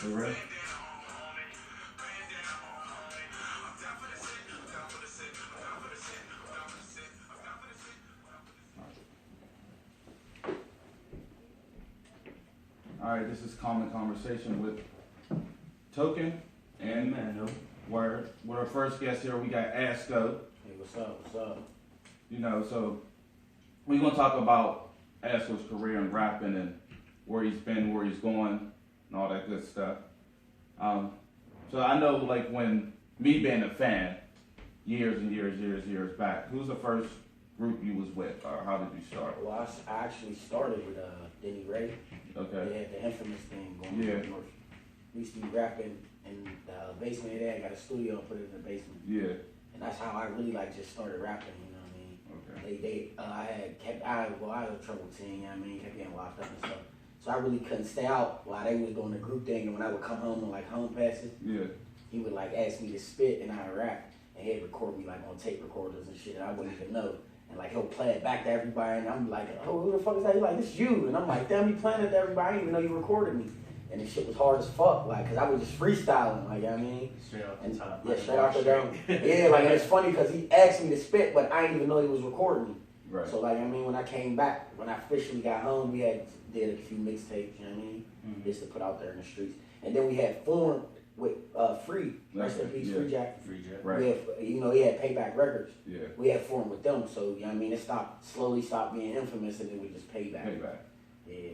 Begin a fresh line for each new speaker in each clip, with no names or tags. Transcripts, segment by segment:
For real?
All right, this is Common Conversation with Token and Word. With our first guest here, we got Asco.
Hey, what's up? What's up?
You know, so we're gonna talk about Asco's career in rapping and where he's been, where he's going, and all that good stuff. So I know, like, when me being a fan, years and years back, who's the first group you was with, or how did you start?
Well, I actually started with Denny Ray.
Okay.
They had the infamous thing going
Yeah.
on. North. We used to be rapping in the basement of there. I got a studio and put it in the basement.
Yeah.
And that's how I really just started rapping. You know what I mean?
Okay.
I was a trouble teen. You know what I mean? Kept getting locked up and stuff. So I really couldn't stay out while they was doing the group thing. And when I would come home on home passes,
Yeah.
he would ask me to spit and I'd rap. And he'd record me on tape recorders and shit. And I wouldn't even know. And he'll play it back to everybody, and I'm like, oh, who the fuck is that? He's like, this you. And I'm like, damn, you playing it to everybody. I didn't even know you recorded me. And the shit was hard as fuck, cause I was just freestyling, you know what I mean?
Straight off the top.
Yeah, straight off the dome. Yeah, and it's funny because he asked me to spit, but I didn't even know he was recording me.
Right.
So, when I came back, when I officially got home, we did a few mixtapes, you know what I mean?
Mm-hmm.
Just to put out there in the streets. And then we had formed with Free, rest in peace, Free Jack.
Free Jack.
Right.
He had Payback Records.
Yeah.
We had formed with them, so you know what I mean. It slowly stopped being infamous, and it was just Payback.
Payback.
Yeah.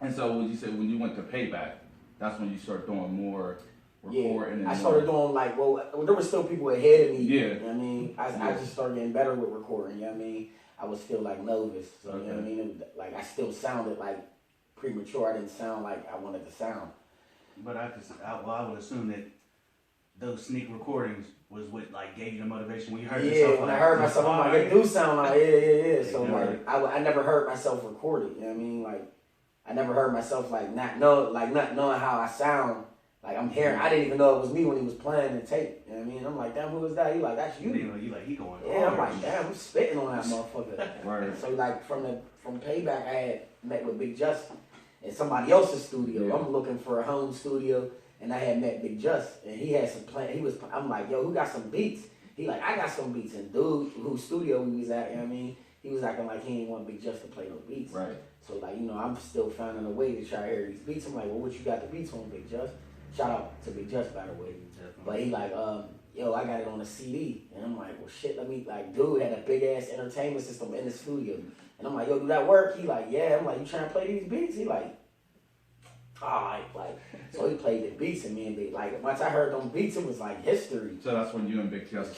And so, would you say when you went to Payback, that's when you start doing more recording?
Yeah. I started doing there were still people ahead of me.
Yeah.
You know what I mean? I just started getting better with recording. You know what I mean? I was still novice, so
Okay.
you know what I mean. I still sounded premature. I didn't sound like I wanted to sound.
But I would assume that those sneak recordings was what gave you the motivation when you heard yourself.
Yeah, when I heard myself, I'm like, it do sound yeah. So
Yeah.
I never heard myself record it. You know what I mean? I never heard myself not knowing how I sound. I'm hearing, I didn't even know it was me when he was playing the tape. You know what I mean? I'm like, damn, who is that? He that's you.
He going.
Yeah, I'm like, damn, I'm spitting on that motherfucker.
Right.
So from Payback, I had met with Big Just in somebody else's studio.
Yeah.
I'm looking for a home studio. And I had met Big Just, and he had some I'm like, yo, who got some beats? He I got some beats. And dude, whose studio we was at, you know what I mean? He was acting like he didn't want Big Just to play no beats.
Right.
So I'm still finding a way to try to hear these beats. I'm like, well, what you got the beats on, Big Just? Shout out to Big Just, by the way. But he yo, I got it on a CD. And I'm like, well, shit, let me, dude had a big ass entertainment system in the studio. And I'm like, yo, do that work? He yeah. I'm like, you trying to play these beats? He alright, so he played the beats and me and Big, once I heard them beats, it was history.
So that's when you and Big Just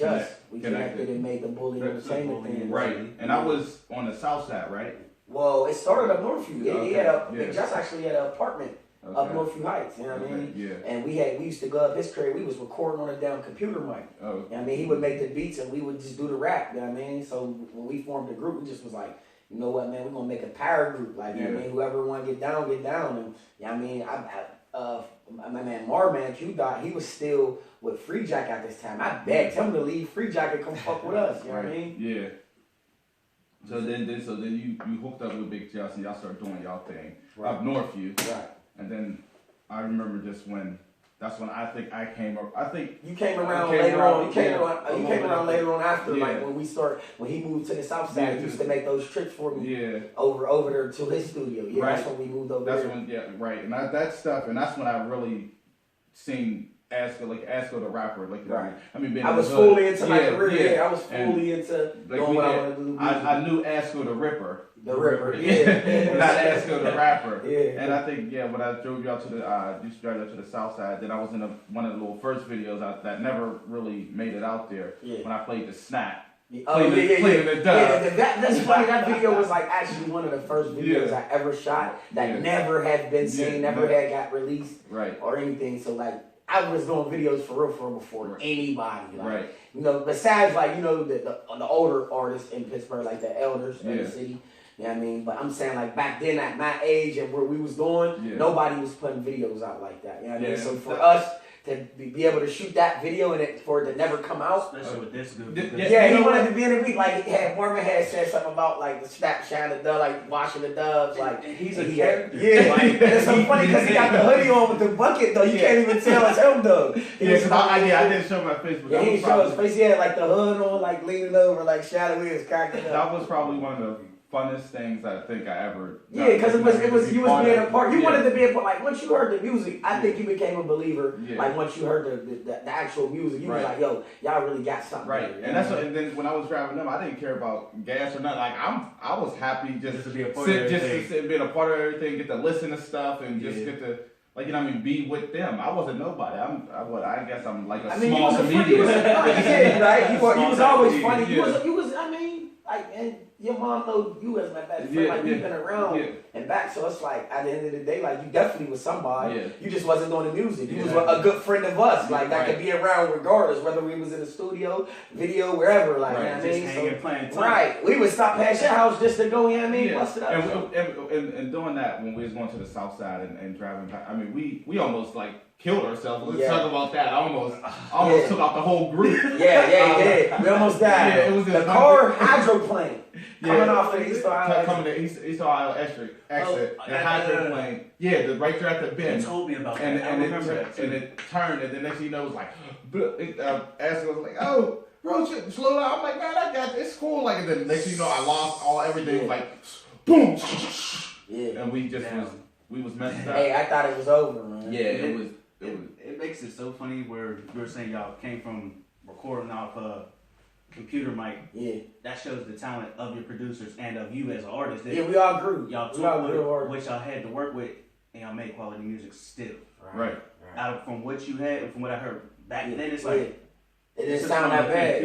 we connected and made the Bully Entertainment thing.
Right, and I was on the south side, right?
Well, it started up Northview.
Okay.
Big Just actually had an apartment up Northview Heights, you know what I mean?
Yeah.
And we used to go up his crib, we was recording on a damn computer mic.
Oh.
You know what I mean? He would make the beats and we would just do the rap, you know what I mean? So when we formed the group, we just was you know what, man, we're gonna make a power group. You know what I mean? Whoever wanna get down, get down. And you know what I mean, my man Marman Q Dot, he was still with Free Jack at this time. I begged him to leave Free Jack and come fuck with us, you know what I mean?
Yeah. So then you hooked up with Big Just and y'all started doing y'all thing up Northview.
Right.
And then I remember just that's when I think I came up. I think
you came around later on. You came around later on after,
yeah.
when he moved to the south side.
Yeah,
he used to make those trips for me.
Yeah.
Over there to his studio. Yeah,
right.
That's when we moved over
that's
there.
When, right. And that stuff, and that's when I really seen Asco the rapper.
Right.
I mean,
I was fully into my career.
Yeah.
I was fully into doing what I wanted to do.
I knew Asco the Ripper.
The Ripper, yeah.
Not Asco the rapper.
Yeah.
And I think, when I drove you out to the south side, then I was in one of the little first videos that never really made it out there.
Yeah.
When I played the snap.
Oh,
Playing the dub.
Yeah, that's funny. That video was actually one of the first videos I ever shot that never had been seen, never had got released or anything. So I was doing videos for real before anybody.
Right.
You know, besides the older artists in Pittsburgh, the elders in the city. You know what I mean? But I'm saying back then at my age and where we was going, nobody was putting videos out like that. You know what I mean? So for us to be able to shoot that video and for it to never come out.
Especially with this group.
Yeah, he wanted to be in the beat. Like Mormon had said something about like the Snapchat of the dove, like washing the doves. Like
he's a character.
Yeah, like, it's so funny because he got the hoodie on with the bucket though. You can't even tell it's him though.
I didn't show my Facebook.
Yeah, he didn't show his face. He had like the hood on, like leaning over, like shadowy as cracking up.
That was probably one of the funnest things I think I ever.
Yeah, because it was you was being a part. You wanted to be a part. Like once you heard the music, I think you became a believer. Yeah. Like once you heard the actual music, you was like, yo, y'all really got something.
Right,
there,
and that's what, and then when I was driving them, I didn't care about gas or nothing. Like I was happy just
to be a part
to sit and be a part of everything, get to listen to stuff, and just get to. Like, you know what I mean, be with them. I wasn't nobody. I guess I'm like a small comedian.
Yeah, right? You was always funny. You was, I mean, like, and your mom knows you as my best friend. Like, you've been around and back. So it's like, at the end of the day, like, you definitely was somebody. Yeah. You just wasn't doing the music. You was a good friend of us. Like, that could be around regardless, whether we was in the studio, video, wherever. Like, you know what I mean?
Hanging, playing time.
Right. We would stop past your house just to go, you know what I mean? Bust it up.
And doing that when we was going to the south side and driving back, I mean, we almost, like, killed ourselves. Let's talk about that. I almost took out the whole group.
Yeah. We almost died.
Yeah, it was
the car hydroplane coming off of the East Isle.
Coming to East Isle exit. The hydroplane. Yeah, right there at the bend.
You told me about that.
And it turned, and the next thing you know, it was like, Asco was like, oh, bro, slow down. I'm like, man, I got this. It's cool. Like, and then next thing you know, I lost everything. Was like, boom. Yeah. And we was messed up.
Hey, I thought it was over, man.
Yeah,
it makes it so funny where you were saying y'all came from recording off a computer mic. Yeah. That shows the talent of your producers and of you as an artist.
Yeah, we all grew.
Y'all took what y'all had to work with and y'all made quality music still.
Right.
From what you had and from what I heard back then, it's like
it didn't sound that bad.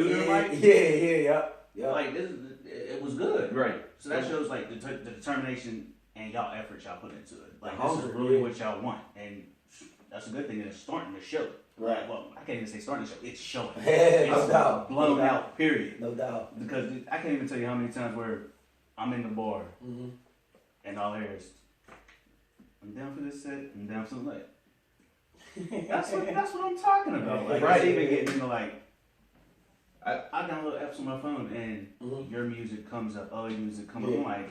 Yeah.
Like it was good.
Right.
So that shows like the determination and y'all efforts y'all put into it. Like this is really what y'all want, and that's a good thing that it's starting to show.
Right.
Well, I can't even say starting to show. It's showing.
No doubt.
Blown out. Period.
No doubt.
Because I can't even tell you how many times where I'm in the bar and all I hear is, "I'm down for this set. I'm down for the night." That's what I'm talking about. Like, right. It's even getting like. I download apps on my phone and your music comes up, other music comes up. I'm like,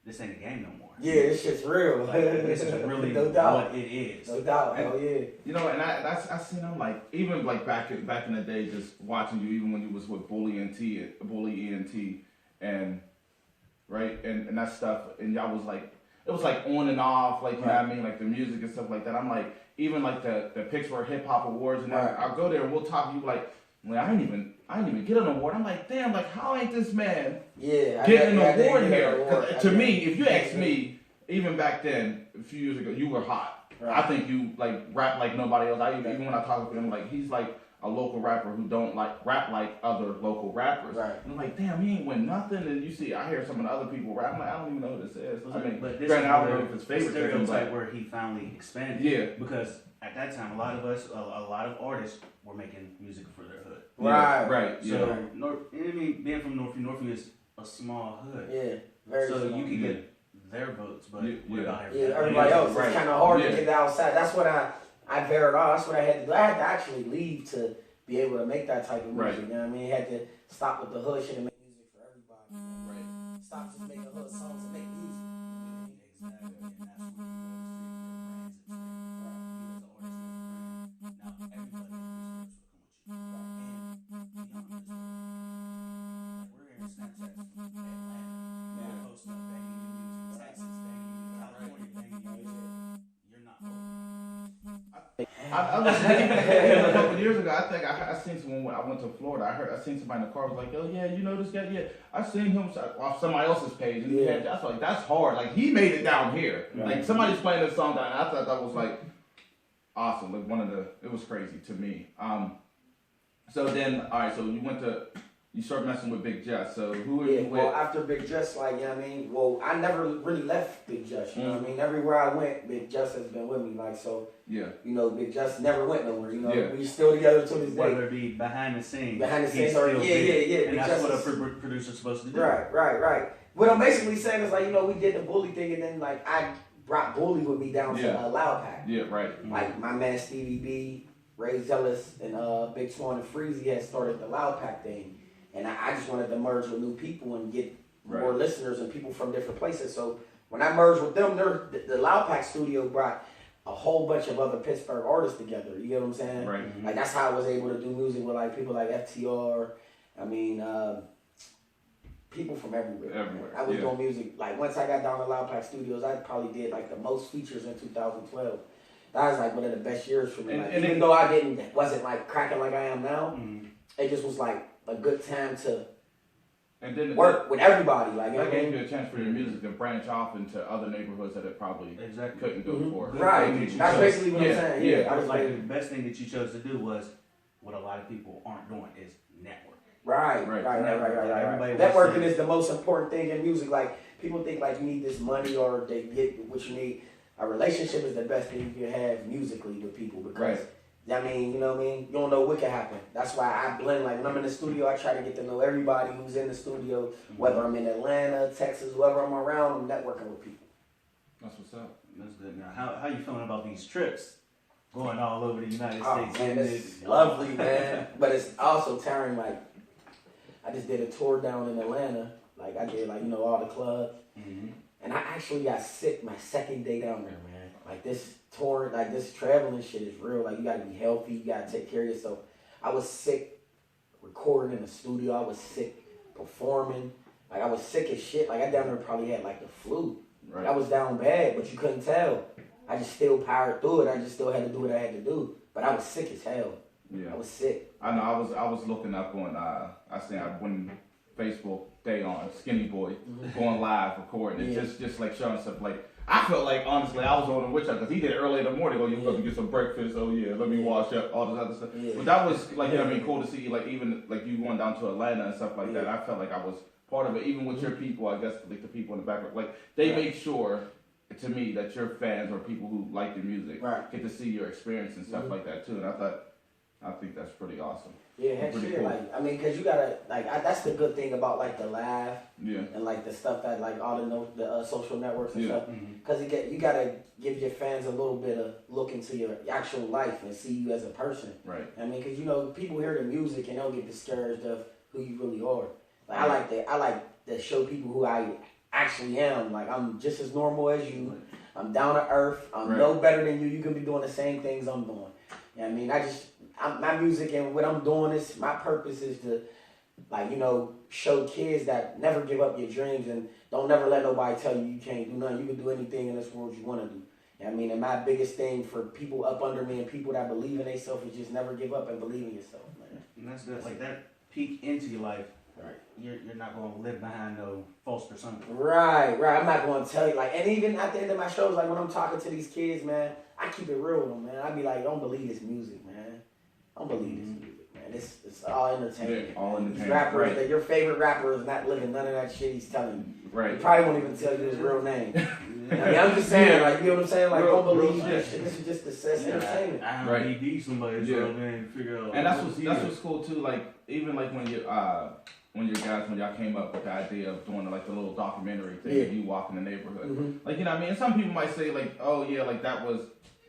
this ain't a game no more.
Yeah, this shit's real.
Like, this is really what it is.
No doubt. Hell yeah.
You know, and I seen them like even like back in the day, just watching you, even when you was with Bully ENT, and right and that stuff, and y'all was like it was like on and off, like you know what I mean, like the music and stuff like that. I'm like even like the Pittsburgh Hip Hop Awards, and I'll go there and we'll talk. You like. Well, I didn't even get an award. I'm like, damn, like how ain't this man getting an award here? To me, if you ask me, even back then, a few years ago, you were hot. Right. I think you like rap like nobody else. Even when I talk with him, like he's like a local rapper who don't like rap like other local rappers.
Right.
And I'm like, damn, he ain't win nothing. And you see, I hear some of the other people rap. I'm like, I don't even know who this is. I mean,
but this
granted,
is
I don't know if his favorite
stereotype where he finally expanded.
Yeah.
Because at that time, a lot of artists were making music for their hood.
Right.
So, being from Northview is a small hood.
Yeah, very
so
small.
you can get their votes, but what about
everybody else? It's kind of hard to get outside. That's what I paired off. That's what I had to do. I had to actually leave to be able to make that type of music. You know what I mean? I had to stop with the hood shit and make music for everybody. Right. Stop just making hood songs and make music. Exactly.
I was a couple years ago. I think I seen someone when I went to Florida. I seen somebody in the car was like, "Oh yeah, you know this guy? Yeah, I seen him off somebody else's page." And that's like that's hard. Like he made it down here. Right. Like somebody's playing this song down. And I thought that was like awesome. Like it was crazy to me. So then, all right. So you started messing with Big Jess. So who are you with?
Well, after Big Jess, like, you know what I mean? Well, I never really left Big Jess, you know what I mean? Everywhere I went, Big Jess has been with me, like, so, you know, Big Jess never went nowhere, you know? We still together to this day.
Whether it be behind the scenes.
Behind the scenes, or,
and that's what a producer's supposed to do.
Right. What I'm basically saying is, like, you know, we did the Bully thing, and then, like, I brought Bully with me down to Loud Pack.
Yeah, right.
Like my man Stevie B, Ray Zealous, and Big Swan and Freezy had started the Loud Pack thing, and I just wanted to merge with new people and get more listeners and people from different places. So when I merged with them, the Loud Pack studio brought a whole bunch of other Pittsburgh artists together. You get what I'm saying?
Right.
Mm-hmm. Like that's how I was able to do music with like people like FTR. I mean, people from everywhere. I was doing music. Like once I got down to Loud Pack Studios, I probably did like the most features in 2012. That was like one of the best years for me. Like, even though I wasn't like cracking like I am now, it just was like a good time to work with everybody. Like
that gave you a chance for your music to branch off into other neighborhoods that it probably couldn't go for.
Right. That's basically what I'm saying. Yeah.
I was like the best thing that you chose to do was what a lot of people aren't doing is network.
Right. Networking is the most important thing in music. Like people think like you need this money or they get what you need. A relationship is the best thing you can have musically with people because I mean, you know what I mean? You don't know what can happen. That's why I blend. Like when I'm in the studio, I try to get to know everybody who's in the studio, whether I'm in Atlanta, Texas, wherever I'm around, I'm networking with people.
That's what's up.
That's good. Now, how you feeling about these trips? Going all over the United States.
Man, it's lovely, man. But it's also tiring. Like, I just did a tour down in Atlanta. Like, I did, like, you know, all the clubs. Mm-hmm. And I actually got sick my second day down there, man. Like, this tour, like, this traveling shit is real. Like, you got to be healthy. You got to take care of yourself. I was sick recording in the studio. I was sick performing. Like, I was sick as shit. Like, I down there probably had, like, the flu. Right. I was down bad, but you couldn't tell. I just still powered through it. I just still had to do what I had to do. But I was sick as hell. Yeah. I was sick.
I know. I was looking up on when Facebook day on Skinny Boy going live recording. It's just like showing stuff. Like I felt like honestly I was on the witch hunt because he did it early in the morning. You go to get some breakfast. Oh yeah, let me wash up all this other stuff. Yeah. But that was like you know what I mean, cool to see. Like even like you going down to Atlanta and stuff like that. I felt like I was part of it. Even with your people, I guess like the people in the background, like they make sure. To me, that your fans or people who like your music get to see your experience and stuff like that too, and I think that's pretty awesome.
Yeah, heck shit. Cool. Like, I mean, cause you gotta that's the good thing about like the live, and like the stuff that like all the social networks and stuff, cause you gotta give your fans a little bit of look into your actual life and see you as a person.
Right.
I mean, cause you know people hear the music and they'll get discouraged of who you really are. Like I like to show people who I actually am. Like I'm just as normal as you. I'm down to earth. I'm no better than you. You can be doing the same things I'm doing. You know what I mean? My music and what I'm doing is my purpose is to like, you know, show kids that never give up your dreams and don't never let nobody tell you you can't do nothing. You can do anything in this world you want to do. You know what I mean? And my biggest thing for people up under me and people that believe in themselves is just never give up and believe in yourself, man.
And that's like that peak into your life.
Right.
You're not going to live behind no false persona.
Right. I'm not going to tell you. Like, and even at the end of my shows, like when I'm talking to these kids, man, I keep it real with them, man. I be like, don't believe this music, man. Don't believe this music, man. It's all entertainment.
Yeah, all entertainment.
These rappers, that your favorite rapper is not living none of that shit he's telling you.
Right.
He probably won't even tell you his real name. I mean, I'm just saying, like, you know what I'm saying? Like, don't believe this shit. This is just entertainment.
I don't need somebody's real name to figure out.
And that's what's cool too. Like even like when y'all came up with the idea of doing like the little documentary thing of you walking the neighborhood. Like you know what I mean? And some people might say like, oh yeah, like that was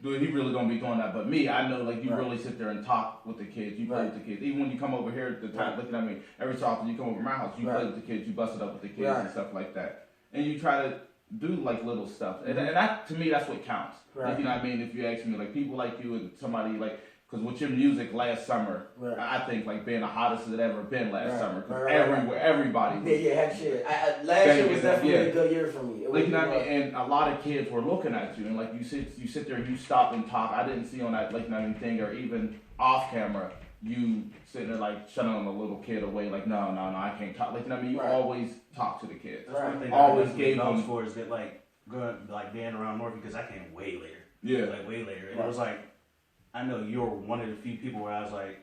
dude, he really gonna be doing that. But me, I know like you really sit there and talk with the kids, you play with the kids. Even when you come over here at the time, looking at me, every so often you come over to my house, you play with the kids, you bust it up with the kids and stuff like that. And you try to do like little stuff. And that to me that's what counts. Like, you know what I mean? If you ask me, like people like you and somebody like because with your music last summer, I think like being the hottest it ever been last summer. Because everywhere, everybody.
Heck shit. Last year was definitely a good year for me.
Like, you know what I mean? And a lot of kids were looking at you, and like you sit there, and you stop and talk. I didn't see on that like nothing thing, or even off camera, you sitting there like shutting a little kid away, like no, I can't talk. Like you know what I mean? You always talk to the kids.
That's one thing always gave them for is that like going like being around more because I came way later.
Yeah,
like way later, and it was like. I know you're one of the few people where I was like,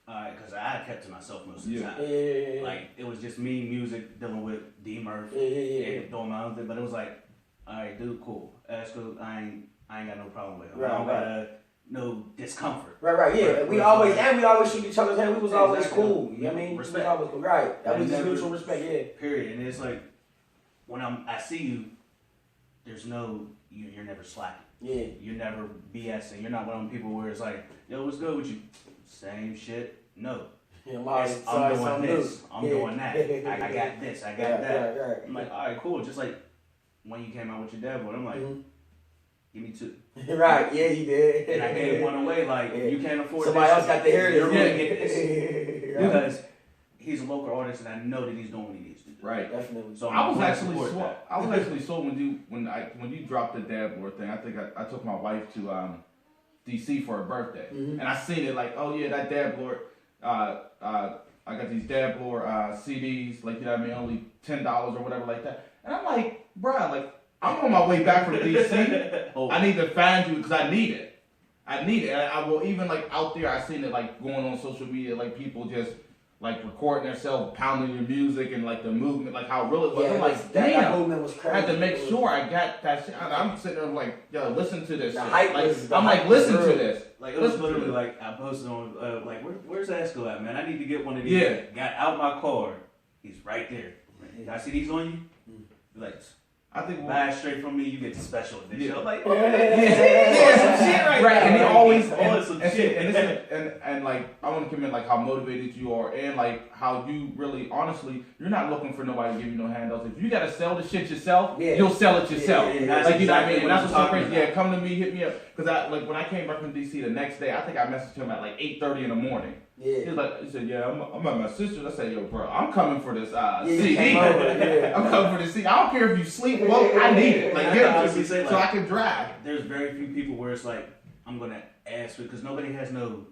alright, because I kept to myself most of the time.
Yeah.
Like, it was just me, music, dealing with D Murph, and doing my own thing. But it was like, alright, dude, cool. Asco, I ain't got no problem with him. I don't got no discomfort.
Right, yeah. We always shoot each other's hand. We was always cool. You know what I mean?
Respect.
We always cool. Right. That was just mutual respect,
Period. And it's like, when I see you, there's no, you're never slacking.
Yeah.
You're never BSing. You're not one of them people where it's like, yo, what's good with you? Same shit. No.
Yeah,
I'm doing this. I'm doing that. I got this. I got that.
Right.
I'm like, all right, cool. Just like when you came out with your dad, I'm like, give me 2.
Right, yeah, you did.
And I gave 1 away. Like, you can't afford
somebody
this.
else got to hear this.
You're going to get this. Because he's a local artist, and I know that he's doing what he needs to do.
Right.
Definitely.
So I was actually sold when you dropped the dab lord thing. I think I took my wife to DC for her birthday, and I seen it like, oh yeah, that dab lord. I got these dab lord CDs, like, you know what I mean, only $10 or whatever like that. And I'm like, bruh, like, I'm on my way back from DC. I need to find you because I need it. And I will, even like out there, I seen it like going on social media, like people just like recording themselves, pounding the music and like the movement, like how real it was.
Yeah,
I'm like, damn,
that movement was crazy.
I had to make sure I got that shit. I'm sitting there like, yo, listen to this shit.
I'm
like, listen to this.
Like, it was literally like, I posted on, like, where's Asco at, man? I need to get one of these.
Yeah.
Got out my car. He's right there. I see these on you. Like,
I think
buy it straight from me, you get the special edition.
Yeah.
I'm like,
some shit right. And he always
some shit.
And like, I want to commend like how motivated you are, and like how you really, honestly, you're not looking for nobody to give you no handouts. If you gotta sell the shit yourself, you'll sell it yourself. Like, you know what I mean? And that's what's so crazy. Yeah, come to me, hit me up, because I like when I came back from DC the next day, I think I messaged him at like 8:30 in the morning.
Yeah.
He said, yeah, I'm at my sister's. I said, yo, bro, I'm coming for this CD. I'm coming for this CD. I don't care if you sleep woke. I need it. Like, get it to me so I can drive.
There's very few people where it's like, I'm going to ask for it, because nobody has no,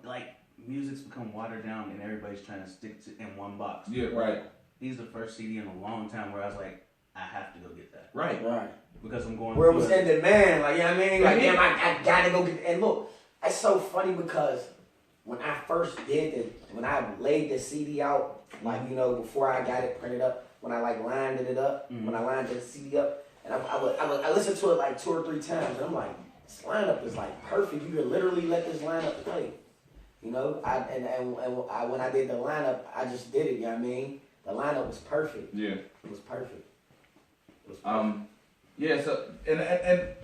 like, music's become watered down and everybody's trying to stick to in one box.
Yeah, right.
He's the first CD in a long time where I was like, I have to go get that.
Right.
Because I'm going
where it was in demand, like, you know what I mean? Like,
Yeah.
damn, I gotta go get it. And look, that's so funny because when I first when I laid the CD out, like, you know, before I got it printed up, when I like lined it up, when I lined the CD up, and I listened to it like 2 or 3 times, and I'm like, this lineup is like perfect. You could literally let this lineup play. You know, when I did the lineup, I just did it. You know what I mean? The lineup was perfect.
Yeah.
It was perfect.
Yeah. So and I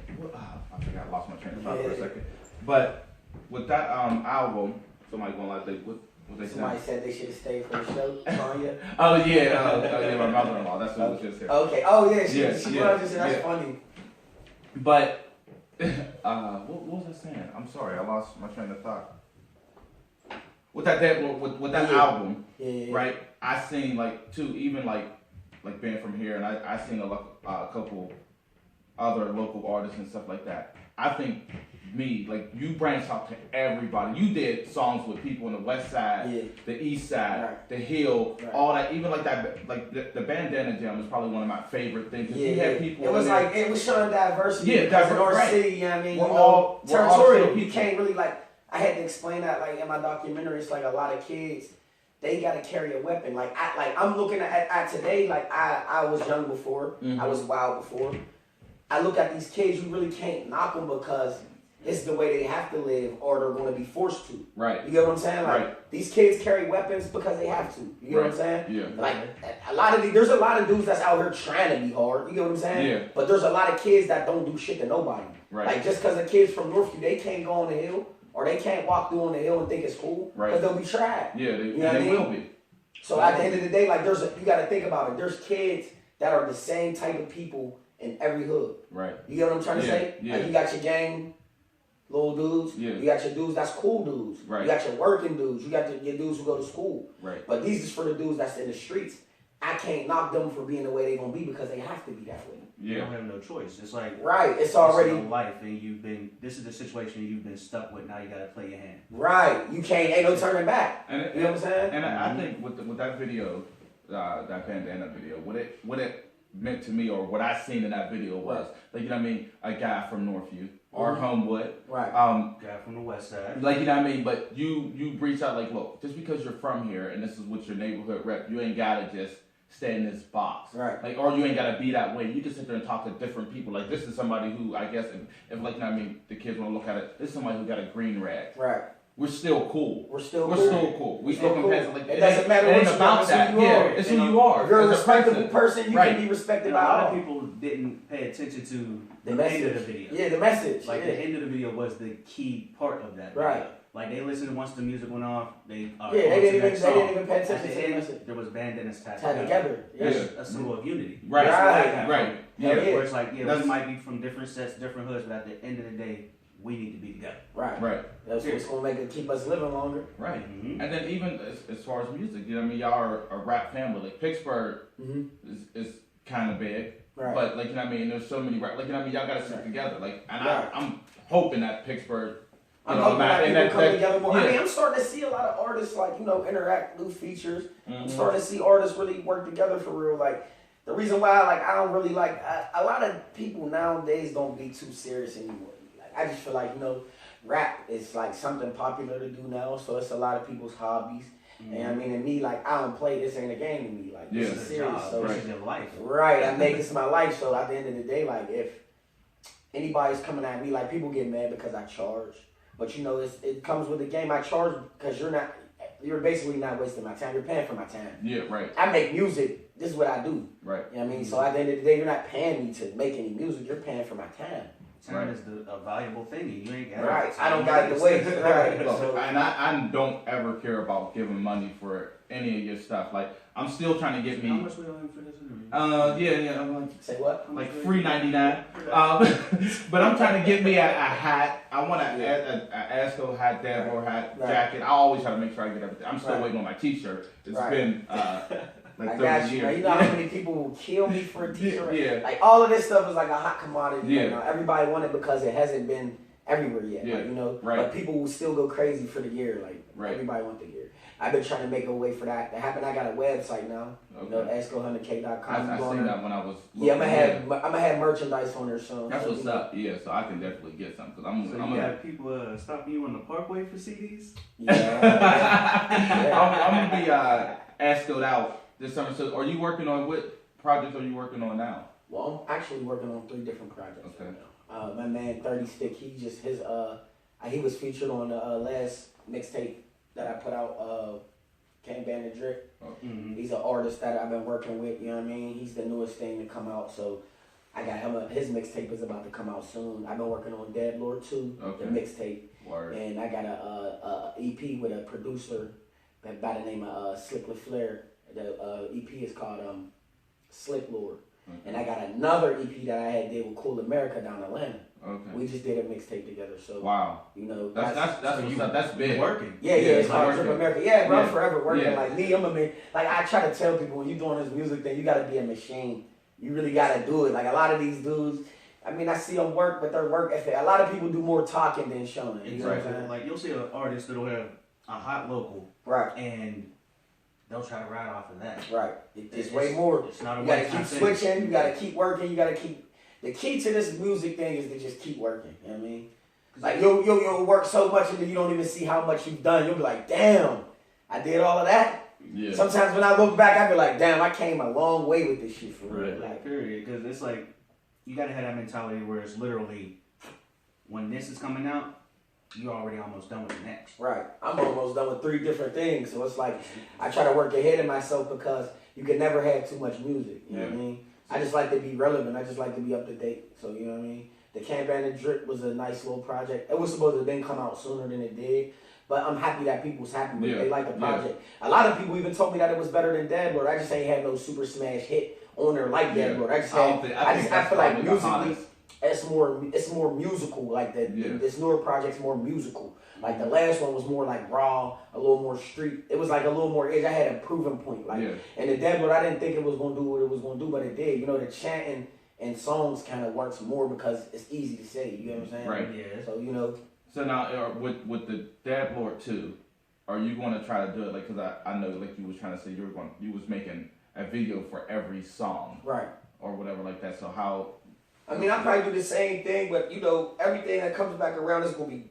forgot, I lost my train of thought for a second. But with that album, somebody gonna like what they
Somebody said they should have stayed for the show, Tanya.
Oh yeah, my mother-in-law. That's what was just here.
Okay. Oh yeah, she
Yeah,
was
yeah,
just that's funny.
But what was I saying? I'm sorry, I lost my train of thought. With that album, right? I seen like even like being from here, and I seen a couple other local artists and stuff like that. I think you branched out to everybody. You did songs with people on the west side, the east side, the hill, all that. Even like that, like the bandana jam is probably one of my favorite things. You had people.
It was like it was showing diversity.
Yeah,
because in our city, you know what I mean?
We're all
territorial. You can't really like. I had to explain that like in my documentary. It's like a lot of kids. They gotta carry a weapon. I'm looking at today. Like I was young before. I was wild before. I look at these kids. You really can't knock them because it's the way they have to live, or they're going to be forced to.
Right.
You get what I'm saying? Like these kids carry weapons because they have to. You get what I'm saying?
Yeah.
Like there's a lot of dudes that's out here trying to be hard. You get what I'm saying?
Yeah.
But there's a lot of kids that don't do shit to nobody.
Right.
Like just because the kids from Northview, they can't go on the hill, or they can't walk through on the hill and think it's cool.
Right.
Because they'll be tried.
Yeah, they will be.
So at the end of the day, like you got to think about it. There's kids that are the same type of people in every hood.
Right.
You get what I'm trying to say?
Yeah.
Like you got your gang little dudes.
Yeah.
You got your dudes that's cool dudes.
Right.
You got your working dudes. You got your dudes who go to school.
Right.
But these is for the dudes that's in the streets. I can't knock them for being the way they gonna be because they have to be that way.
You don't have no choice. It's like
it's already
life, and this is the situation you've been stuck with. Now you gotta play your hand.
Right. You can't. Ain't no turning back.
And
you know what I'm saying?
And I think with that video, that bandana video, what it meant to me, or what I seen in that video was like, you know what I mean, a guy from Northview or Homewood,
right?
Guy from the west side,
like, you know what I mean. But you reach out like, look, just because you're from here and this is what your neighborhood rep, you ain't gotta just stay in this box,
right?
Like, or you ain't gotta be that way. You can sit there and talk to different people. Like, this is somebody who, I guess, if like, you know what I mean, the kids want to look at it, this is somebody who got a green rag,
right?
we're still cool.
We're still
cool. We still
cool.
competitive. Like,
it doesn't matter
what
what you
about that.
who you are.
It's who you are.
If you're a
as
respectable person, you
right.
can be respected
And
by
a lot
all.
of people didn't pay attention to
The
end
message.
of the video.
Yeah, the message.
Like
yeah.
the end of the video was the key part of that.
Right.
Video. Like they listened once the music went off. They
they didn't even pay attention
At
to
the
the
end,
message.
there was bandanas tied
Tied together.
That's
Yeah.
a symbol of unity.
Right.
Right.
Yeah.
Where it's like,
That's-
we might be from different sets, different hoods, but at the end of the day, we need to be together.
Right. That's what's gonna make it keep us living longer.
Right.
Mm-hmm.
And then even as far as music, you know what I mean? Y'all are a rap family. Like Pittsburgh is kind of big.
Right.
But like, you know what I mean? There's so many rap, like, you know what I mean? Y'all got to stick together. Like, and
Right.
I'm hoping that Pittsburgh,
I'm hoping that people come together more.
Yeah.
I mean, I'm starting to see a lot of artists like, interact, do features.
Mm-hmm.
I'm starting to see artists really work together for real. Like, the reason why, like, I don't really like, a lot of people nowadays don't be too serious anymore. Like, I just feel like, rap is like something popular to do now, so it's a lot of people's hobbies.
Mm-hmm.
And I mean, to me, like, I don't play, this ain't a game to me. Like, this is serious.
Job.
So
This is your life.
right, I make this my life. So at the end of the day, like, if anybody's coming at me, like, people get mad because I charge. But it comes with the game. I charge because you're basically not wasting my time. You're paying for my time.
Yeah, right.
I make music. This is what I do.
Right.
You know what I mean? So at the end of the day, you're not paying me to make any music. You're paying for my time.
Time is a valuable thing, and you ain't got
Right.
it.
I don't got it to waste. Right.
Look,
So,
and I don't ever care about giving money for any of your stuff. Like, I'm still trying to get me.
How much we owe him for this interview?
Yeah. I'm like
say what?
$3.99. But I'm trying to get me a hat. I want a Asco hat, Dad hat, jacket. I always try to make sure I get everything. I'm still waiting on my T-shirt. It's been like
I
30
got you.
years.
Man. You know how many people will kill me for a t-shirt?
Yeah.
Like, all of this stuff is like a hot commodity.
Yeah.
Right now. Everybody want it because it hasn't been everywhere yet.
Yeah.
Like,
Right.
But people will still go crazy for the gear. Like,
Right.
everybody want the gear. I've been trying to make a way for that to happen. I got a website now.
Okay.
Asco100k.com.
I seen that when I was.
Yeah, I'm
looking.
gonna have merchandise on there soon.
That's
so,
what's up. Yeah, so I can definitely get some because I'm.
So
I'm
you
gonna.
got people stopping you on the parkway for CDs?
Yeah.
I'm gonna be Asco'd out this summer. So, are you working on what projects are you working on now?
Well, I'm actually working on 3 different projects
Okay.
right now. My man 30 Stick, he was featured on the last mixtape that I put out, Can Ban the Drip.
Mm-hmm.
He's an artist that I've been working with, you know what I mean? He's the newest thing to come out, so I got him, his mixtape is about to come out soon. I've been working on Dead Lord 2,
Okay.
the mixtape,
Word.
and I got a EP with a producer by the name of Slick LaFleur. The EP is called Slick Lord.
Okay.
And I got another EP that I had did with Cool America down in Atlanta.
Okay.
We just did a mixtape together, so
Wow. That's
So
what's
you
up. That's big.
Working.
yeah, it's called
working.
Drip America. Yeah, bro, I'm
Yeah.
forever working.
Yeah.
Like me, like I try to tell people when you're doing this music thing, you gotta be a machine. You really gotta do it. Like a lot of these dudes, I mean, I see them work, but their work ethic. A lot of people do more talking than showing. You know what I'm
Exactly.
saying?
Like you'll see an artist that'll have a hot local,
Right,
and they'll try to ride off of that.
right. It's way more.
It's not a
You gotta
one-time
keep
thing.
switching. You gotta keep working. You gotta keep. The key to this music thing is to just keep working. You know what I mean? Like you'll work so much and then you don't even see how much you've done. You'll be like, damn, I did all of that.
Yeah.
Sometimes when I look back, I be like, damn, I came a long way with this shit for real.
Right.
Like,
Period. Because it's like you gotta have that mentality where it's literally when this is coming out, you're already almost done with the next.
right. I'm almost done with 3 different things. So it's like I try to work ahead of myself because you can never have too much music. You know what I mean? I just like to be relevant. I just like to be up to date. So you know what I mean? The Can Ban and Drip was a nice little project. It was supposed to have been come out sooner than it did. But I'm happy that people's happy with it. They like the project. A lot of people even told me that it was better than Dead Lord. I just ain't had no super smash hit on there like Dead Lord. I feel like musically it's more musical. Like this newer project's more musical. Like the last one was more like raw, a little more street. It was like a little more edge. I had a proven point. Like and the Dead Lord, I didn't think it was gonna do what it was gonna do, but it did. You know, the chanting and songs kind of works more because it's easy to say. You know what I'm saying?
Right.
Yeah.
So you know.
So now with the Dad Lord 2, are you going to try to do it like? Because I know like you was trying to say you was making a video for every song.
Right.
Or whatever like that. So how?
I mean, I probably do the same thing, but you know, everything that comes back around is gonna be.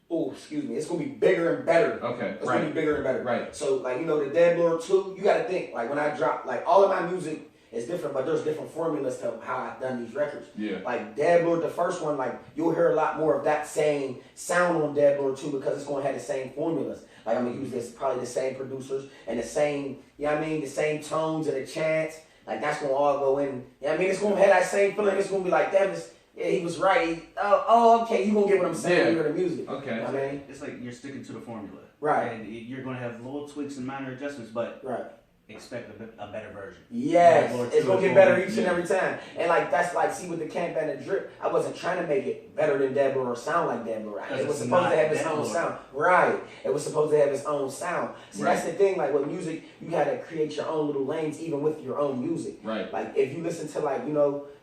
Oh, excuse me. It's gonna be bigger and better.
Okay.
It's gonna be bigger and better.
Right.
So like, you know, the Dead Lord 2, you gotta think, like when I drop, like all of my music it's different, but there's different formulas to how I've done these records.
Yeah.
Like Dab Lord, the first one, like you'll hear a lot more of that same sound on Dab Lord too, because it's gonna have the same formulas. Like I'm gonna use this probably the same producers and the same, you know what I mean, the same tones and the chants. Like that's gonna all go in. You know what I mean? It's gonna have that same feeling. It's gonna be like, damn, yeah, he was right. Okay, you gonna get what I'm saying when you hear the music.
Okay.
You know what I mean?
It's like you're sticking to the formula.
Right.
And you're gonna have little tweaks and minor adjustments, but
Right.
expect a better version.
Yes,
Lord,
it's gonna get
Lord,
better each
yeah.
and every time. And like that's like, see with the Camp and the Drip, I wasn't trying to make it better than Dab Lord or sound like Dab Lord. It was
it's
supposed to
not
have its
Dab
own
Lord.
sound. Right. It was supposed to have its own sound. See, that's the thing. Like with music, you gotta create your own little lanes, even with your own music.
Right.
Like if you listen to like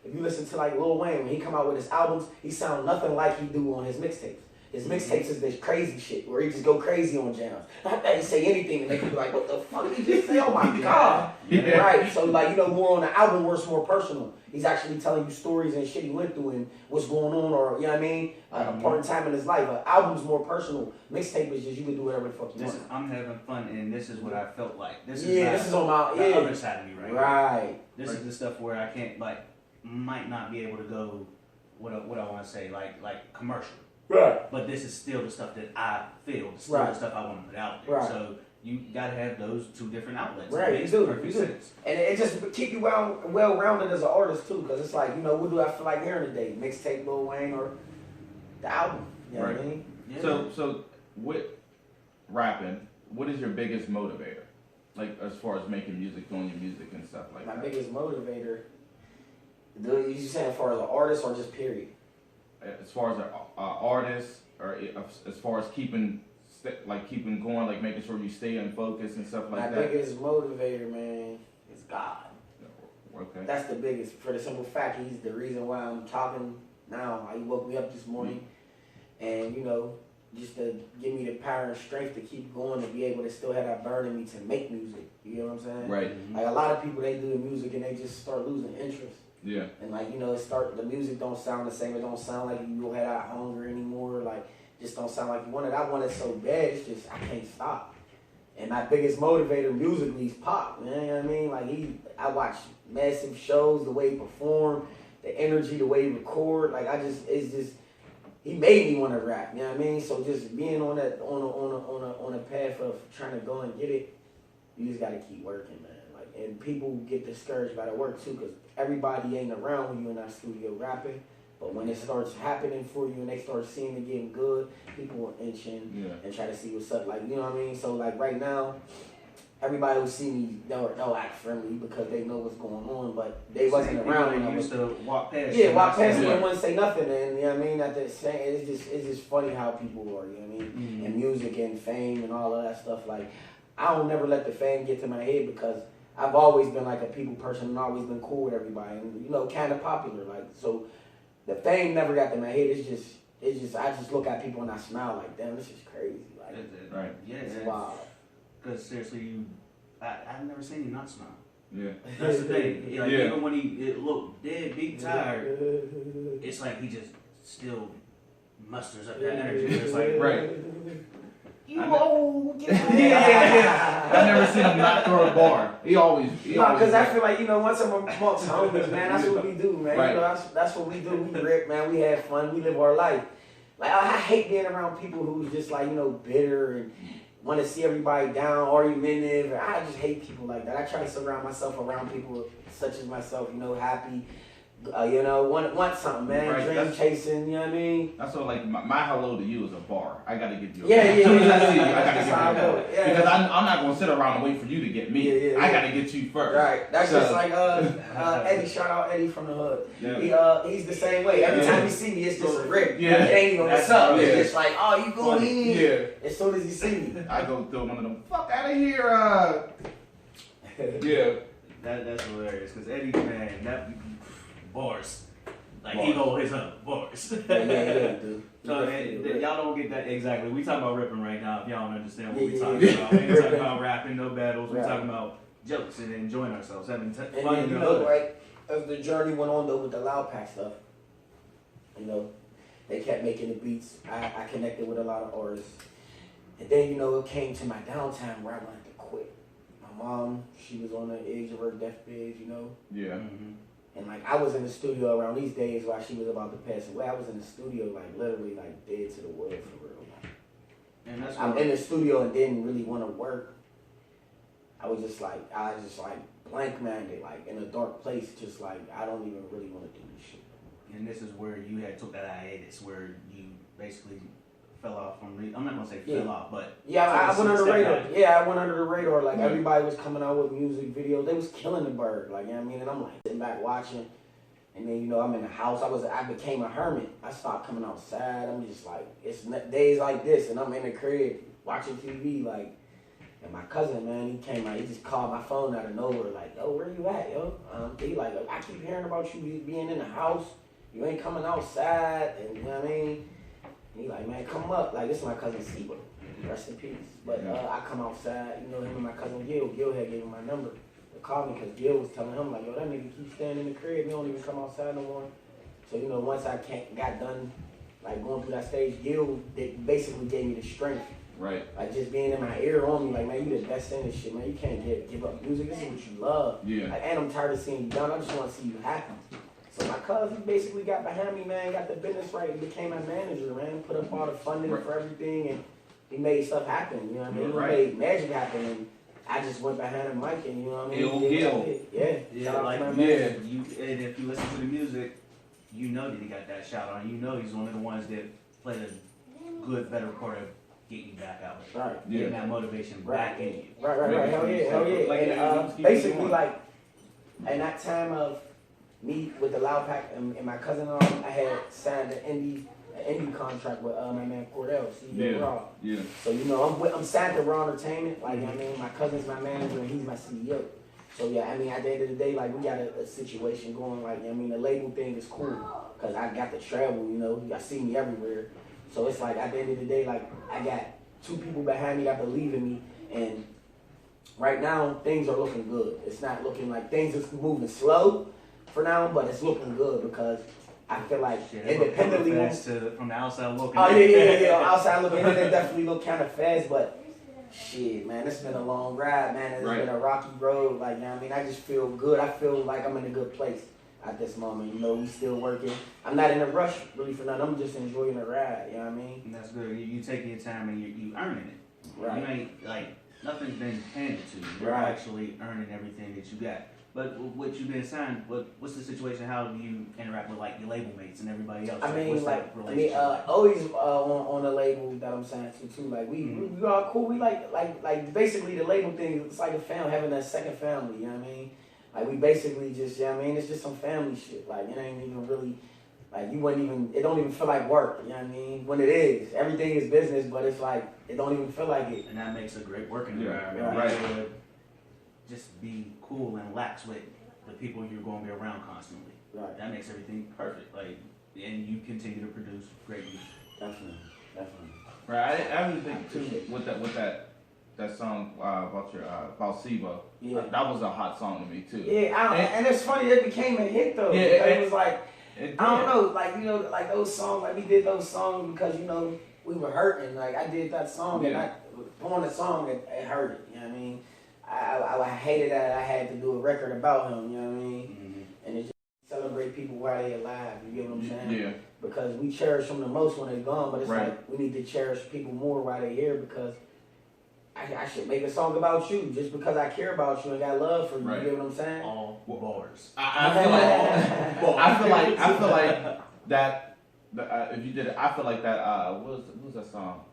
if you listen to like Lil Wayne when he come out with his albums, he sound nothing like he do on his mixtapes. His mixtapes is this crazy shit where he just go crazy on jams. Not that he say anything and they be like, what the fuck did he just say? Oh my God.
Yeah.
Right. So like, more on the album where it's more personal. He's actually telling you stories and shit he went through and what's going on, or you know what I mean? A part in time in his life. An album's more personal. Mixtape is just you can do whatever the fuck you want.
I'm having fun and this is what I felt like. This is
this is on my
the other side of me right
Right.
here. This is the stuff where I can't might not be able to go what I want to say, like commercial.
Right.
But this is still the stuff that I feel, still the stuff I want to put out there.
Right.
So you gotta have those two different outlets.
Right,
It makes
you do,
perfect
you do.
sense.
And it just keep you well-rounded as an artist too, because it's like, what do I feel like hearing today? Mixtape Lil Wayne or the album? You know what I mean?
Yeah.
So with rapping, what is your biggest motivator? Like as far as making music, doing your music and stuff like
My
that.
biggest motivator, you saying as far as an artist or just period?
As far as an artist, or as far as keeping going, like making sure you stay in focus and stuff like
My
that.
biggest motivator, man, is God.
Okay.
That's the biggest, for the simple fact he's the reason why I'm talking now. He woke me up this morning and, just to give me the power and strength to keep going, to be able to still have that burn in me to make music. You know what I'm saying?
Right.
Like a lot of people, they do the music and they just start losing interest.
Yeah.
And the music don't sound the same. It don't sound like you don't have that hunger anymore. Like, just don't sound like you want it. I want it so bad, it's just, I can't stop. And my biggest motivator musically is Pop, man. You know what I mean? Like, I watch massive shows, the way he perform, the energy, the way he record. Like, he made me want to rap, you know what I mean? So just being on that, on a path of trying to go and get it, you just gotta keep working, man. Like, and people get discouraged by the work too, because everybody ain't around when you in that studio rapping. But when it starts happening for you and they start seeing it getting good, people will inch in and try to see what's up. Like, you know what I mean? So like right now, everybody will see me, they'll act friendly because they know what's going on, but they wasn't around when I
used to walk past.
walk past me and wouldn't say nothing. And you know what I mean? It's just funny how people are, you know what I mean?
Mm-hmm.
And music and fame and all of that stuff. Like, I don't never let the fame get to my head because I've always been like a people person and always been cool with everybody and, kind of popular. Like, so the fame never got to my head. It's just, I just look at people and I smile like, damn, this is crazy. Like,
right.
Yeah,
it's wild.
Because seriously, I've never seen you not smile.
Yeah.
That's the thing. Like,
Yeah.
even when he looked dead, beat, tired, it's like he just still musters up that energy. It's like,
Right.
You old.
Yeah. I've never seen him not throw a bar. He always.
Because I feel like, once I'm amongst homies, man, that's what we do, man.
Right.
That's what we do. We rip, man. We have fun. We live our life. Like, I hate being around people who's just like, bitter and want to see everybody down, argumentative. I just hate people like that. I try to surround myself around people such as myself, happy. Want something, man.
Right,
Dream chasing, you know what I mean?
That's what, like, my hello to you is a bar. I gotta give you a
Yeah,
bar.
yeah,
As soon as
yeah.
I see you, I gotta
That's
give you a
how I
bar.
do it, yeah.
Because I'm not gonna sit around and wait for you to get me.
Yeah, yeah,
I
yeah.
gotta get you first.
Right. That's
So-
just like Eddie. Shout out Eddie from the hood.
Yeah.
He's the same way. Every time he see me, it's just a rip.
Yeah.
It ain't even what's
That's
up.
right.
It's
Yeah.
just like, oh, you going in?
Yeah.
As soon as you see me.
I go through one of them. Fuck out of here. Yeah.
that's hilarious. Because Eddie, man, that bars. Like,
Bars.
he go his own bars.
yeah, dude.
So, y'all don't get that exactly. We talking about ripping right now. If y'all don't understand what we
Yeah,
talking
yeah.
about, we ain't talking about rapping, no battles. We
Right.
talking about jokes and enjoying ourselves, having
And
fun
then,
in the hood.
right, as the journey went on though with the Loud Pack stuff, they kept making the beats. I connected with a lot of artists. And then, it came to my downtime where I wanted to quit. I my mom, she was on the edge of her deathbed, you know.
Yeah.
And like I was in the studio around these days while she was about to pass away. I was in the studio like literally like dead to the world for real.
And that's
I'm in the studio and didn't really want to work. I was just like blank minded, like in a dark place, just like I don't even really want to do this shit.
And this is where you had took that hiatus, where you basically fell off from. I'm not gonna say fell off, but
I went under the radar.
back.
Yeah, I went under the radar. Like everybody was coming out with music videos. They was killing the bird. Like you know what I mean. And I'm like sitting back watching. And then, you know, I'm in the house. I became a hermit. I stopped coming outside. I'm just like, it's days like this, and I'm in the crib watching TV, like, and my cousin, man, he came out. He just called my phone out of nowhere, like, yo, where you at, yo? He like, I keep hearing about you being in the house. You ain't coming outside, and you know what I mean? And he like, man, come up. Like, this is my cousin Seba. Rest in peace. But I come outside, you know, him and my cousin Gil. Gil had gave him my number. Called me because Gil was telling him like, yo, that nigga keep staying in the crib. He don't even come outside no more. So, you know, once I got done, like, going through that stage, Gil basically gave me the strength.
Right.
Like, just being in my ear on me, like, man, you the best in this shit, man. You can't give up music. This is what you love.
Yeah.
Like, and I'm tired of seeing you down. I just want to see you happy. So my cousin basically got behind me, man, got the business right, and became my manager, man. Put up all the funding for everything, and he made stuff happen, you know what I mean?
Right.
He made magic happen, and I just went behind the mic and, you know what I mean?
Yeah, like,
and
if you listen to the music, you know that he got that shout on. You know he's one of the ones that played a good, better part of getting you back out.
Right.
Getting that motivation back in you.
Right. Hell yeah.
Like,
And basically, like, in that time of me with the Loud Pack and my cousin and all, I had signed an indie contract with my man Cordell, CEO Raw.
Yeah.
So, you know, I'm signed to Raw Entertainment. Like, I mean, my cousin's my manager and he's my CEO. So, yeah, I mean, at the end of the day, like, we got a situation going. Like, I mean, the label thing is cool because I got to travel, you know. Y'all see me everywhere. So, it's like, at the end of the day, like, I got two people behind me that believe in me. And right now, things are looking good. It's not looking like things are moving slow for now, but it's looking good because I feel like independently
from the outside looking.
Oh yeah. Outside looking, it definitely look kind of fast, but shit, man, it's been a long ride, man. It's been a rocky road. Like, you know what I mean, I just feel good. I feel like I'm in a good place at this moment. You know, we still working. I'm not in a rush really for nothing. I'm just enjoying the ride. You know what I mean?
And that's good. You taking your time and you earning it.
Right.
You ain't like nothing's been handed to you. You're actually earning everything that you got. But what you've been signed, what's the situation? How do you interact with like your label mates and everybody else?
I mean,
like,
always on the label that I'm signed to too. Like we all cool. We like basically the label thing. It's like a family, having a second family. You know what I mean? Like we basically just, you know what I mean? It's just some family shit. Like it ain't even really, like you wouldn't even, it don't even feel like work. You know what I mean? When it is, everything is business, but it's like it don't even feel like it.
And that makes a great working environment.
Right.
Just be cool and lax with the people you're going to be around constantly.
Right.
That makes everything perfect. Like, and you continue to produce great music.
Definitely.
Right. I really think too with that song about Siba.
Yeah.
That was a hot song to me too.
Yeah. And it's funny it became a hit though.
Yeah.
It was like I don't know, like you know, like those songs. Like we did those songs because you know we were hurting. Like I did that song and I on the song it hurt it. You know what I mean? I hated that I had to do a record about him, you know what I mean? Mm-hmm. And it just celebrate people while they're alive, you get what I'm saying?
Yeah.
Because we cherish them the most when they're gone, but it's like we need to cherish people more while they're here because I should make a song about you just because I care about you and got love for you, you get what I'm saying?
All bars.
I feel like that if you did it, I feel like that what was that song?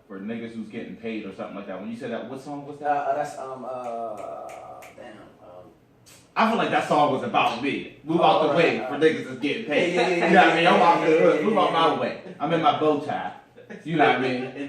For niggas who's getting paid or something like that. When you said that, what song was that?
That's
I feel like that song was about me. Move out the way for niggas that's getting paid. You know what I mean? I'm out there. Move out my way. I'm in my bow tie. You know what I mean?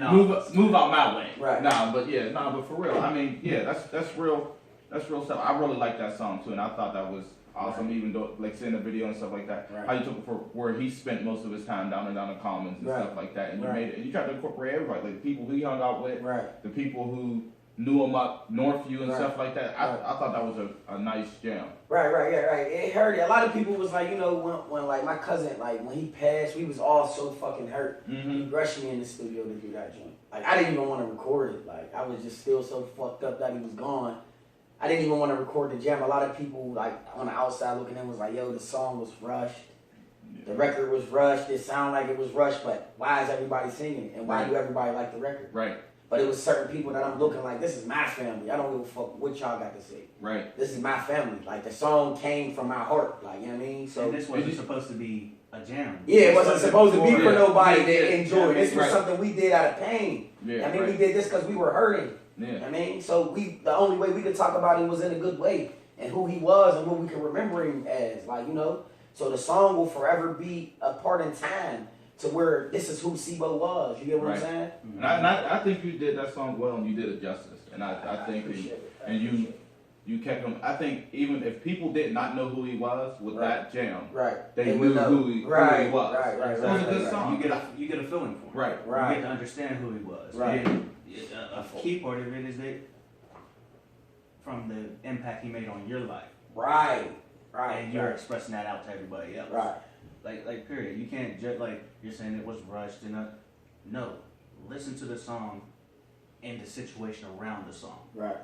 Move out my way.
Right.
But for real. I mean, yeah, that's real stuff. I really like that song too, and I thought that was awesome, even though like seeing the video and stuff like that.
Right.
How you took it for where he spent most of his time down in the Commons and stuff like that, and you made it. And you tried to incorporate everybody, like the people who he hung out with, the people who knew him up Northview and
Right.
stuff like that. I thought that was a nice jam.
Right. It hurt. A lot of people was like, you know, when like my cousin, like when he passed, we was all so fucking hurt. He rushed me in the studio to do that joint. Like I didn't even want to record it. Like I was just still so fucked up that he was gone. I didn't even want to record the jam. A lot of people like on the outside looking in was like, yo, the song was rushed. The record was rushed. It sounded like it was rushed, but why is everybody singing it? And why do everybody like the record?
Right.
But it was certain people that I'm looking like, this is my family. I don't give a fuck what y'all got to say.
Right.
This is my family. Like, the song came from my heart. Like, you know what I mean? So
and this wasn't supposed to be a jam.
Yeah, it wasn't supposed to be for nobody to enjoy.
Yeah,
This was something we did out of pain.
Yeah,
I mean, we did this because we were hurting.
Yeah.
I mean, so the only way we could talk about him was in a good way. And who he was and what we can remember him as. Like, you know? So the song will forever be a part in time. To where this is who Sibo was, you get what I'm saying?
And I think you did that song well, and you did it justice. And I think you kept him. I think even if people did not know who he was with that jam, they knew who he was.
Right.
It was a good song.
You get a feeling for him.
Right.
You get to understand who he was.
Right.
And a key part of it is that from the impact he made on your life.
Right.
And you're expressing that out to everybody else.
Right.
Like period. You can't just like you're saying it was rushed and no. Listen to the song and the situation around the song.
Right.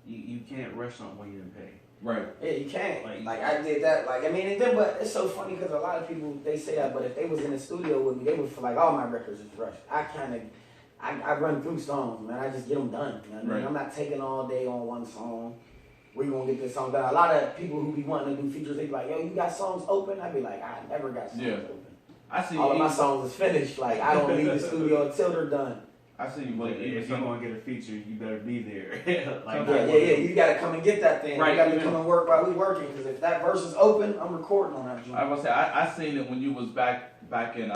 You can't rush something when you're in pain.
Right.
Yeah, you can't. Like I did that. Like I mean, and then but it's so funny because a lot of people they say that, but if they was in the studio with me, they would feel like all my records is rushed. I run through songs, man. I just get them done. You know what I mean? I'm not taking all day on one song. We gonna get this song done. A lot of people who be wanting to do features, they be like, yo, you got songs open? I be like, I never got songs open.
I see.
All of my songs is finished. Like I don't leave the studio until they're done.
I see. Like if you're gonna get a feature, you better be there.
Yeah. You gotta come and get that thing.
Right.
You gotta come and work while we working. Because if that verse is open, I'm recording on that joint.
I was say I seen it when you was back in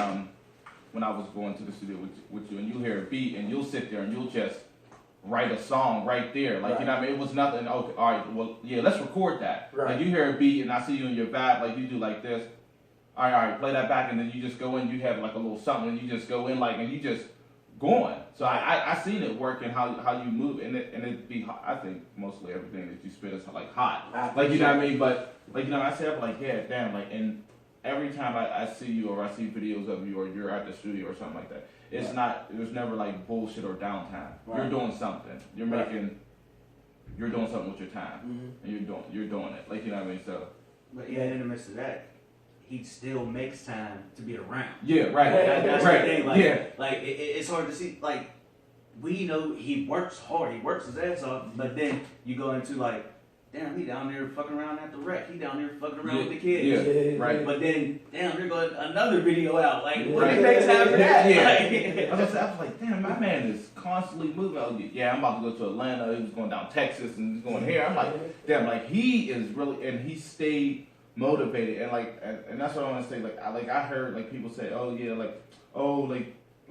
when I was going to the studio with you, and you hear a beat, and you'll sit there and you'll just write a song right there. Like, you know what I mean? It was nothing, okay, all right, well, yeah, let's record that.
Right.
Like, you hear a beat, and I see you in your vibe, like, you do like this. All right, play that back, and then you just go in, you have, like, a little something, and you just go in, like, and you just going. So I seen it work and how you move, and it be, I think, mostly everything that you spit is, like, hot. Like, you know what I mean? But, like, you know, I said, like, yeah, damn, like, and every time I see you or I see videos of you or you're at the studio or something like that, it's not, there's never like bullshit or downtime. Right. You're doing something. You're you're doing something with your time. And you're doing it. Like, you know what I mean? So.
But even in the midst of that, he still makes time to be around.
Yeah, right.
That's
right.
the thing. Like, it's hard to see. Like, we know he works hard. He works his ass off. But then you go into like, damn, he down there fucking around at the wreck. He down there fucking around with the kids.
Yeah, right.
But then, damn, there goes another video out. Like, what do you make time for that?
Yeah. I was like, damn, my man is constantly moving. I'm about to go to Atlanta. He was going down Texas and he's going here. I'm like, damn, like he is really, and he stayed motivated. And like, and that's what I want to say. Like I heard like people say, oh yeah, like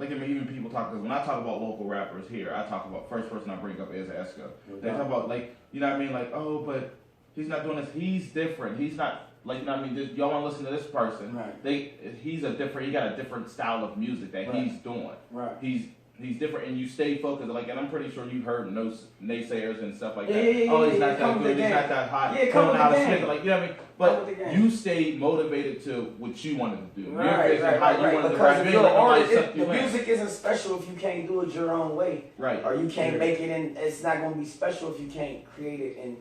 I mean, even people talk, because when I talk about local rappers here, I talk about, first person I bring up is Asco. They talk about, like, you know what I mean, like, oh, but he's not doing this, he's different, he's not, like, you know what I mean, y'all want to listen to this person. Right. He got a different style of music that he's doing. Right. He's different, and you stay focused, like, and I'm pretty sure you've heard no naysayers and stuff like that. Oh, he's not that good, he's not that hot. Yeah, come out of Smith, like, you know what I mean? But you stayed motivated to what you wanted to do.
Right. Because if you're an artist, the music isn't special if you can't do it your own way. Right. Or you can't make it, and it's not going to be special if you can't create it and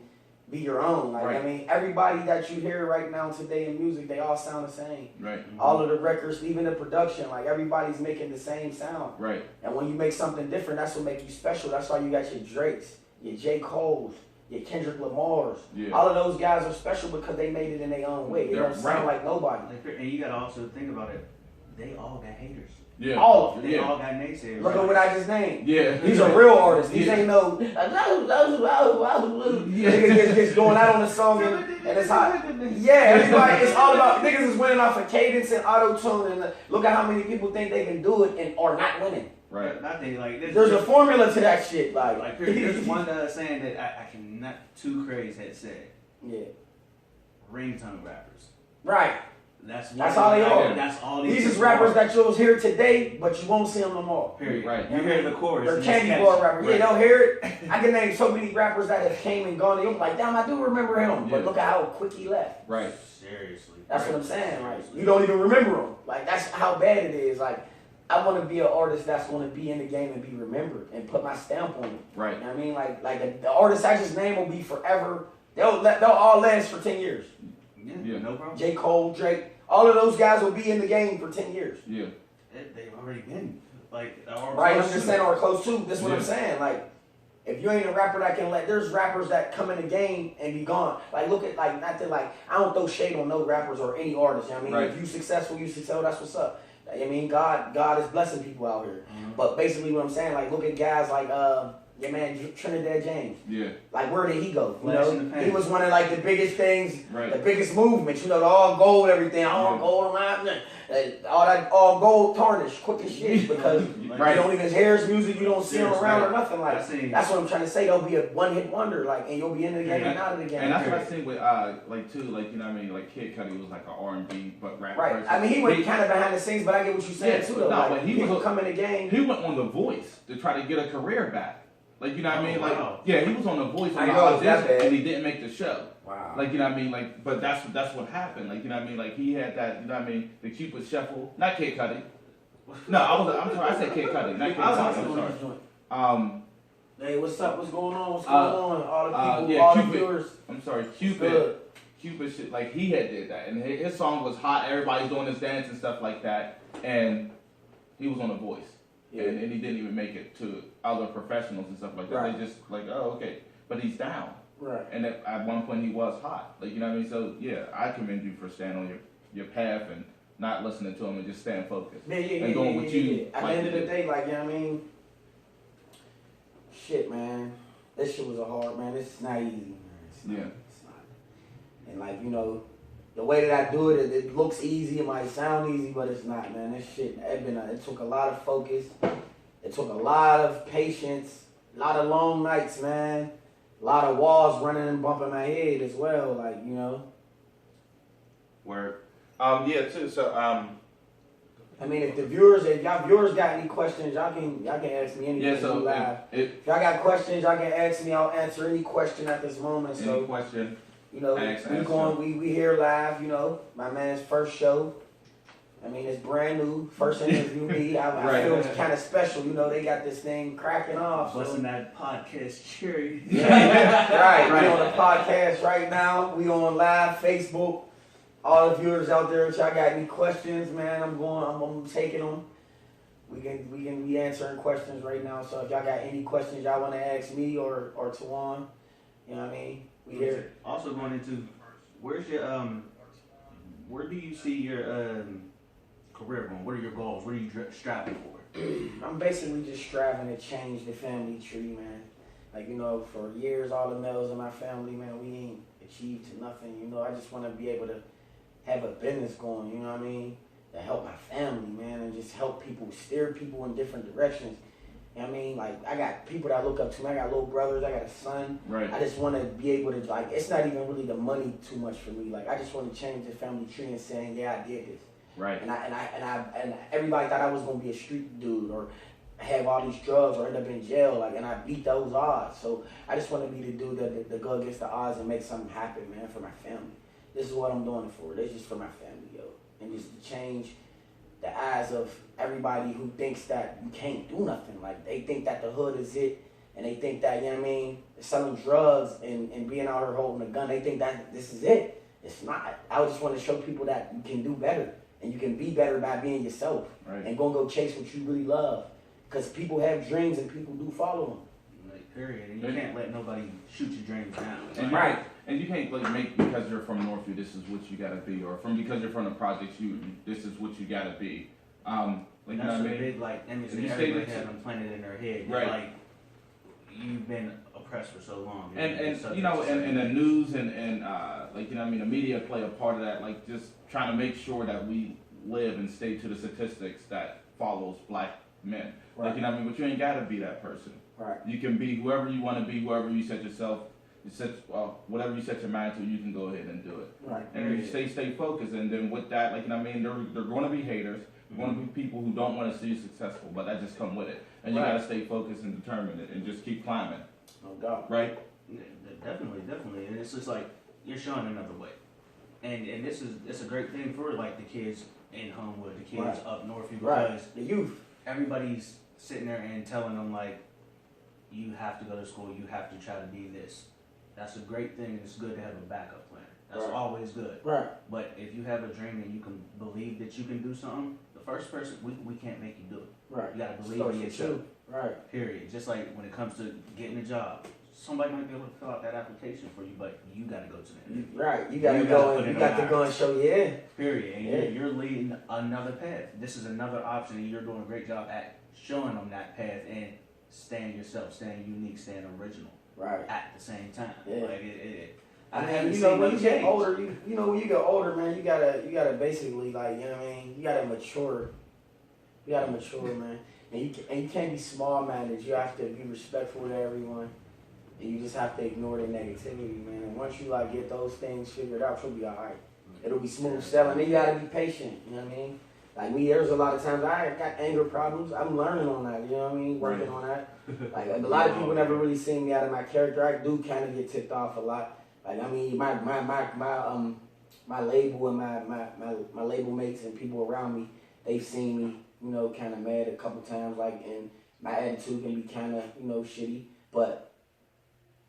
be your own. Like, I mean, everybody that you hear right now today in music, they all sound the same. Right. All of the records, even the production, like everybody's making the same sound. Right. And when you make something different, that's what makes you special. That's why you got your Drakes, your J. Cole's, your Kendrick Lamar's. Yeah. All of those guys are special because they made it in their own way. They don't sound like nobody.
And you gotta also think about it. They all got haters.
Yeah.
All of them.
They all got naysayers.
Look at what I just named.
Yeah.
These are real artists. These ain't no niggas just going out on the song and it's hot. Yeah, everybody, it's all about niggas is winning off of cadence and auto-tune, and look at how many people think they can do it and are not winning.
Right.
I think like
there's a formula to that shit. Like
there's one saying that I cannot too crazy had said.
Yeah.
Ringtone rappers.
Right. That's all they are.
That's all
these is rappers that you'll hear today, but you won't see them no more.
Period.
Right.
You hear the chorus.
They're candy bar rappers.
Right.
Yeah, they'll hear it. I can name so many rappers that have came and gone, and you'll be like, damn, I do remember him. But look at how quick he left.
Right.
Seriously.
That's what I'm saying. Like, you don't even remember him. Like, that's how bad it is. Like, I want to be an artist that's going to be in the game and be remembered and put my stamp on it.
Right.
You know what I mean? Like the artist I just name will be forever. They'll all last for 10 years.
Yeah, no problem.
J. Cole, Drake, all of those guys will be in the game for 10 years.
Yeah.
They've already been. Like,
right, I'm just saying, or close to. That's what
Yeah.
I'm saying. Like, if you ain't a rapper that can there's rappers that come in the game and be gone. Like, look at, like, not to, like, I don't throw shade on no rappers or any artist. You know what I mean?
Right.
If you successful, that's what's up. I mean, God is blessing people out here.
Mm-hmm.
But basically what I'm saying, like, look at guys like, your man Trinidad James.
Yeah.
Like, where did he go? You
Flash in the
know,
pan.
he was one of, like, the biggest things,
Right.
the biggest movements. You know, the all gold, everything, all gold around, all that all gold tarnish, quick as shit. Because
Right.
you don't even hear his music, you don't see him around
Right.
or nothing. Like, that's what I'm trying to say. They'll be a one-hit wonder, like, and you'll be in the game and out of the game.
And that's what I think with like too, like, you know what I mean, like Kid Cudi was like an R&B but rap
Right.
person.
I mean, he went kind of behind the scenes, but I get what you're saying
Yeah,
too. Though.
no,
Like,
but he
people
was
come in the game.
He went on The Voice to try to get a career back. Like, you know what I mean? Like,
wow.
yeah, he was on The Voice
I
on the
know, it's that
audition,
bad.
and he didn't make the show.
Wow.
Like, you know what I mean? Like, but that's what happened. Like, you know what I mean? Like, he had that, you know what I mean? The Cupid Shuffle. Not Kid Cudi. No, I'm sorry, I said Kid Cudi, not Kid Cudi. I'm sorry.
Hey, what's up? What's going on? What's going on? All the people,
yeah,
all
Cupid.
the viewers.
I'm sorry,
Good.
Cupid shit, like, he had did that. And his song was hot, everybody's doing his dance and stuff like that. And he was on The Voice.
Yeah.
And he didn't even make it to other professionals and stuff like that.
Right.
They just like, oh, okay. But he's down.
Right.
And at one point he was hot. Like, you know what I mean? So, yeah, I commend you for staying on your path and not listening to him and just staying focused.
Yeah,
and doing what you
At
like
the end
to
of the
do.
day, like, you know what I mean? Shit, man. This shit was a hard, man. It's not easy, man. It's not.
Yeah.
It's not. And, like, you know, the way that I do it, it looks easy. It might sound easy, but it's not, man. This shit, it took a lot of focus. It took a lot of patience. A lot of long nights, man. A lot of walls running and bumping my head as well, like, you know.
Word. Yeah, too. So,
I mean, if y'all viewers got any questions, y'all can ask me anything.
yeah, so
live.
if
If y'all got questions, y'all can ask me. I'll answer any question at this moment.
any
So,
question,
you know,
ask,
we here live. You know, my man's first show. I mean, it's brand new. First interview me. I
Right.
feel it's kind of special. You know, they got this thing cracking off.
Busting
So.
that podcast cherry.
Right.
Right.
We on the podcast right now. We on live Facebook. All the viewers out there, if y'all got any questions, man, I'm taking them. We answering questions right now. So if y'all got any questions y'all want to ask me or Tawan, you know what I mean? We here.
Also going into, where's your where do you see your career going? What are your goals? What are you striving for?
I'm basically just striving to change the family tree, man. Like, you know, for years, all the males in my family, man, we ain't achieved to nothing. You know, I just want to be able to have a business going, you know what I mean? To help my family, man, and just help people, steer people in different directions. You know what I mean? Like, I got people that I look up to, man. I got little brothers, I got a son.
right.
I just want to be able to, like, it's not even really the money too much for me. Like, I just want to change the family tree and saying, yeah, I did this.
Right.
And everybody thought I was gonna be a street dude or have all these drugs or end up in jail, like, and I beat those odds. So I just want to be the dude that go against the odds and make something happen, man, for my family. This is what I'm doing it for. This is just for my family, yo, and just to change the eyes of everybody who thinks that you can't do nothing. Like, they think that the hood is it, and they think that, you know what I mean, selling drugs and being out here holding a gun, they think that this is it. It's not. I just want to show people that you can do better. And you can be better by being yourself.
Right.
And go chase what you really love. Because people have dreams and people do follow them.
Like, period. And you can't let nobody shoot your dreams down.
And
Right.
And you can't like make because you're from Northview, this is what you gotta be, or because you're from the projects, this is what you gotta be. Like,
And
you know
that's
what
a
I mean?
big, like, image
If
that
you stay
everybody
with-
has implanted in their head.
Right.
Like, you've been oppressed for so long.
And you know, and the news and like, you know what I mean, the media play a part of that, like just trying to make sure that we live and stay to the statistics that follows black men.
Right.
Like, you know what I mean? But you ain't gotta be that person.
Right.
You can be whoever you wanna be, whoever you set yourself, whatever you set your mind to, you can go ahead and do it.
Right. Right.
And you stay focused, and then with that, like, you know what I mean, they're going to be haters. They're going to be people who don't want to see you successful, but that just come with it. And you got to stay focused and determined and just keep climbing.
No doubt.
Right?
Yeah, definitely. And it's just like, you're showing another way. And it's a great thing for like the kids in Homewood, the kids up north, because
the youth.
Everybody's sitting there and telling them like, you have to go to school, you have to try to be this. That's a great thing. It's good to have a backup plan. That's always good.
Right.
But if you have a dream and you can believe that you can do something, the first person, we can't make you do it.
Right.
You gotta believe in yourself.
Right.
Period. Just like when it comes to getting a job. Somebody might be able to fill out that application for you, but you gotta go to the interview.
Right. You gotta go and show
Period. And you're leading another path. This is another option, and you're doing a great job at showing them that path and staying yourself, staying unique, staying original.
Right.
At the same time.
Yeah.
Like
I mean, when you get older, when you get older, man, you gotta basically, like, you know what I mean, you gotta mature. You gotta mature, man. And you can't be small-minded. You have to be respectful to everyone. And you just have to ignore the negativity, man. And once you like get those things figured out, you'll be alright. It'll be smooth sailing. Then you gotta be patient. You know what I mean? Like me, there's a lot of times I got anger problems. I'm learning on that. You know what I mean? Working on that. Like a lot of people never really seen me out of my character. I do kind of get ticked off a lot. Like I mean, my label and my label mates and people around me, they've seen me, you know, kind of mad a couple times. Like, and my attitude can be kind of, you know, shitty. But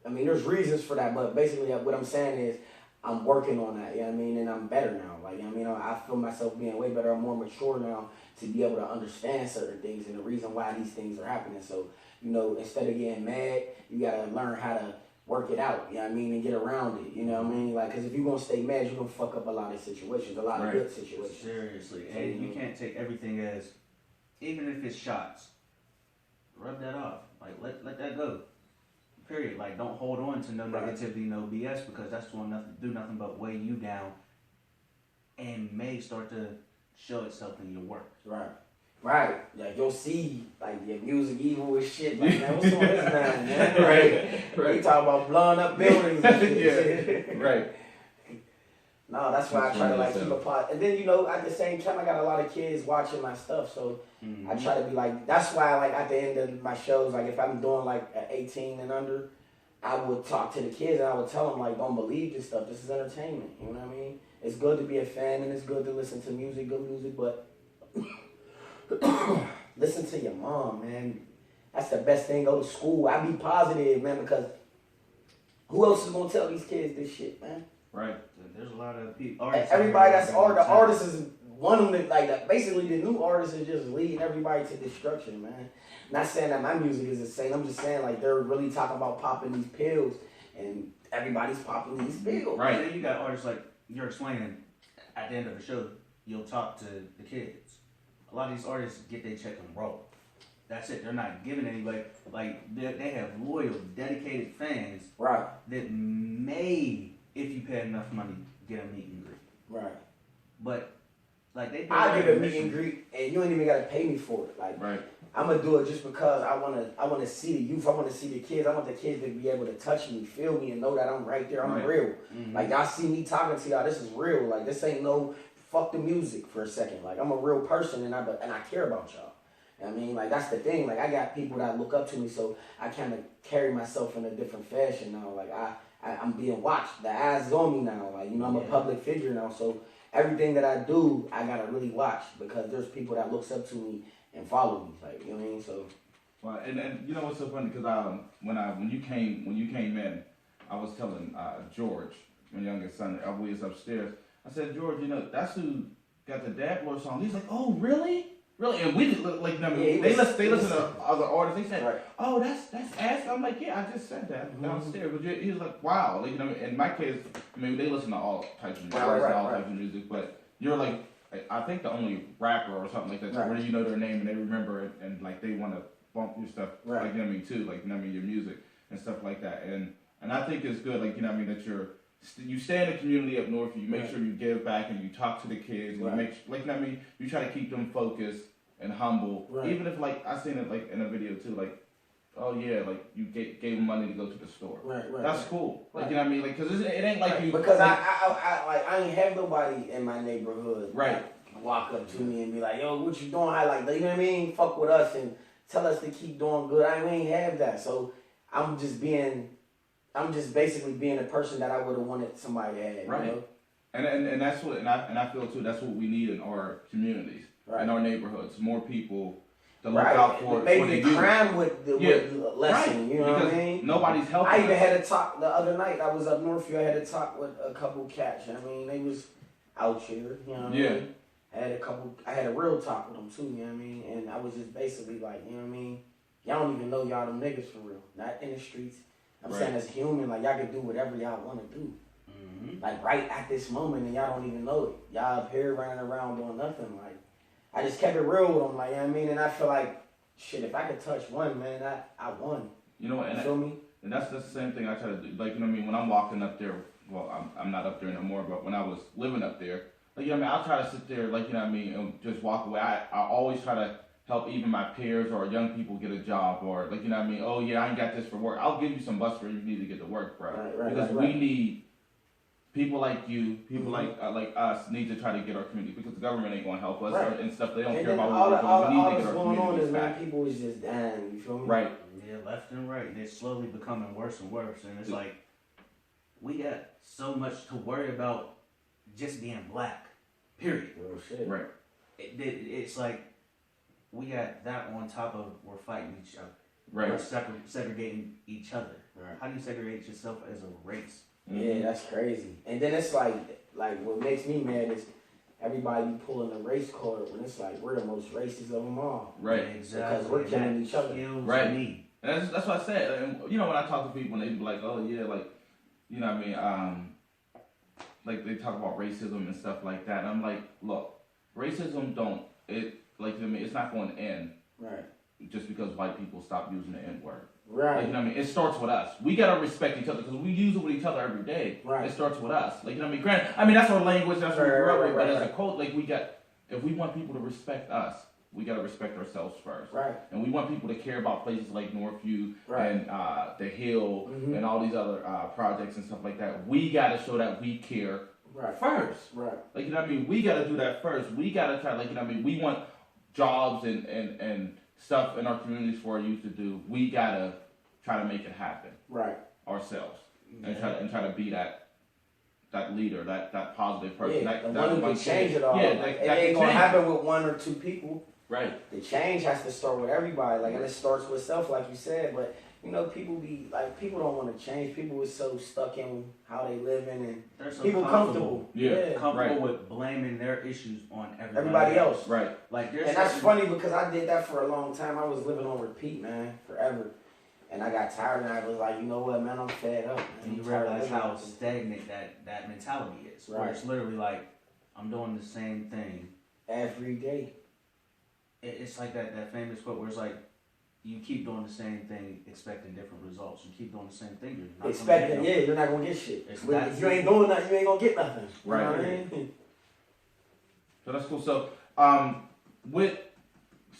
I mean, there's reasons for that, but basically what I'm saying is I'm working on that, you know what I mean, and I'm better now. Like, I mean, I feel myself being way better. I'm more mature now to be able to understand certain things and the reason why these things are happening. So, you know, instead of getting mad, you got to learn how to work it out, you know what I mean, and get around it, you know what I mean? Like, because if you're going to stay mad, you're going to fuck up a lot of situations, a lot of good situations.
Seriously. And you can't take everything as, even if it's shots, rub that off. Like, let that go. Period. Like, don't hold on to no negativity, no BS, because that's going to do nothing but weigh you down and may start to show itself in your work.
Right. Right. Like, you'll see, like, your music evil as shit. Like, man, what's on this man, man? Right. You talking about blowing up buildings and shit.
Yeah. Right.
No, that's why I try to, like, keep a pot. And then, you know, at the same time, I got a lot of kids watching my stuff, so I try to be like, that's why, like, at the end of my shows, like, if I'm doing, like, 18 and under, I would talk to the kids and I would tell them, like, don't believe this stuff. This is entertainment. You know what I mean? It's good to be a fan and it's good to listen to music, good music, but listen to your mom, man. That's the best thing. Go to school. I be positive, man, because who else is going to tell these kids this shit, man?
Right.
There's a lot of people.
Everybody that's the artist is one of them. Like basically, the new artist is just leading everybody to destruction, man. Not saying that my music is insane. I'm just saying like they're really talking about popping these pills, and everybody's popping these pills.
Right. And then you got artists like you're explaining at the end of the show. You'll talk to the kids. A lot of these artists get their check and roll. That's it. They're not giving anybody. Like they have loyal, dedicated fans.
Right.
That may, if you pay enough money, get a meet and greet.
Right.
But like
I get a meet and greet, and you ain't even gotta pay me for it. Like I'm gonna do it just because I wanna see the youth. I wanna see the kids. I want the kids to be able to touch me, feel me, and know that I'm right there. I'm real. Mm-hmm. Like y'all see me talking to y'all. This is real. Like this ain't no fuck the music for a second. Like I'm a real person, and I care about y'all. I mean, like that's the thing. Like I got people that look up to me, so I kind of carry myself in a different fashion now. Like I'm being watched. The eyes is on me now. Like you know, I'm a public figure now, so everything that I do, I gotta really watch because there's people that looks up to me and follow me. Like you know what I mean. So.
Well, and you know what's so funny? Because when you came in, I was telling George, my youngest son, we was upstairs. I said, George, you know that's who got the Dad Lord song. He's like, oh really? Really? And we just like, I mean, they listen to other artists. They said, "Oh, that's Asco." I'm like, "Yeah, I just said that downstairs." But he was like, "Wow!" Like, you know, and my kids, I mean, they listen to all types of music, all types of music. But you're like, I think the only rapper or something like that where you know their name and they remember it and like they want to bump your stuff, like you know what I mean too, like you know what I mean your music and stuff like that. And I think it's good, like you know what I mean that you stay in the community up north, you make sure you give back and you talk to the kids, and you make like you know what I mean, you try to keep them focused and humble. Even if like I seen it like in a video too, like oh yeah, like you gave them money to go to the store. That's cool. Like you know what I mean, like because it ain't like you
because like, I I ain't have nobody in my neighborhood walk up to me and be like, yo, what you doing? I like, you know what I mean? Fuck with us and tell us to keep doing good. We ain't have that. So I'm just basically being a person that I would have wanted somebody to have.
Right.
You know?
And that's what, and I feel too, that's what we need in our communities, in our neighborhoods. More people to look out for
maybe
the
crime would lessen, you know
because
what I mean?
Nobody's helping.
I even had a talk the other night. I was up north here. I had a talk with a couple cats. I mean, they was out here, you know what I mean? I had a real talk with them too, you know what I mean? And I was just basically like, you know what I mean? Y'all don't even know y'all them niggas for real. Not in the streets. I'm saying as a human, like y'all can do whatever y'all want to do. Like right at this moment, and y'all don't even know it. Y'all up here running around doing nothing. Like I just kept it real with them, like you know what I mean. And I feel like shit. If I could touch one, man, I won.
You know what?
You feel me?
And that's the same thing I try to do. Like you know what I mean. When I'm walking up there, well, I'm not up there no more. But when I was living up there, like you know what I mean, I'll try to sit there, like you know what I mean, and just walk away. I always try to help even my peers or young people get a job, or like you know what I mean. Oh yeah, I ain't got this for work. I'll give you some bus fare you need to get to work, bro. Because we need. People like you, people like us, need to try to get our community because the government ain't gonna help us and stuff. They don't care about what we're doing. We need to get our communities back.
People is just dying. You feel me?
Right.
Yeah, left and right, and it's slowly becoming worse and worse. And it's like we got so much to worry about just being black. Period.
Real shit.
Right.
It's like we got that on top of we're fighting each other.
Right.
We're segregating each other.
Right.
How do you segregate yourself as a race?
Yeah, that's crazy. And then it's like what makes me mad is everybody be pulling the race card when it's like we're the most racist of them all.
Right.
Exactly.
Because we're killing each other.
Right. And that's what I said. And you know when I talk to people and they be like, oh yeah, like you know what I mean, like they talk about racism and stuff like that. And I'm like, look, racism it's not going to end.
Right.
Just because white people stop using the N-word.
Right.
Like, you know what I mean? It starts with us. We gotta respect each other because we use it with each other every day.
Right.
It starts with us. Like, you know what I mean? Granted, I mean, that's our language, that's what we grew up with, but as a cult, like, if we want people to respect us, we gotta respect ourselves first.
Right.
And we want people to care about places like Northview and the Hill and all these other projects and stuff like that. We gotta show that we care first.
Right.
Like, you know what I mean? We gotta do that first. We gotta try, like, you know what I mean? We want jobs and stuff in our communities for our youth to do. We gotta try to make it happen ourselves and try to be that leader, that positive person.
Yeah, the one who can change it all. Yeah, it ain't gonna happen with one or two people.
Right.
The change has to start with everybody. Like, and it starts with self, like you said. But you know, people don't want to change. People are so stuck in how they living, and
they're so
people comfortable.
Comfortable with blaming their issues on
everybody else.
Right.
Like,
and that's funny because I did that for a long time. I was living on repeat, man, forever. And I got tired, and I was like, you know what, man, I'm fed up. Man.
And you realize how stagnant that mentality is. Where it's literally like, I'm doing the same thing
every day.
It's like that famous quote where it's like, you keep doing the same thing, expecting different results. You keep doing the same thing, you're not
expecting, you're not gonna get shit. If you ain't doing nothing, you ain't gonna get nothing.
Right.
You know what I mean?
So that's cool. So, what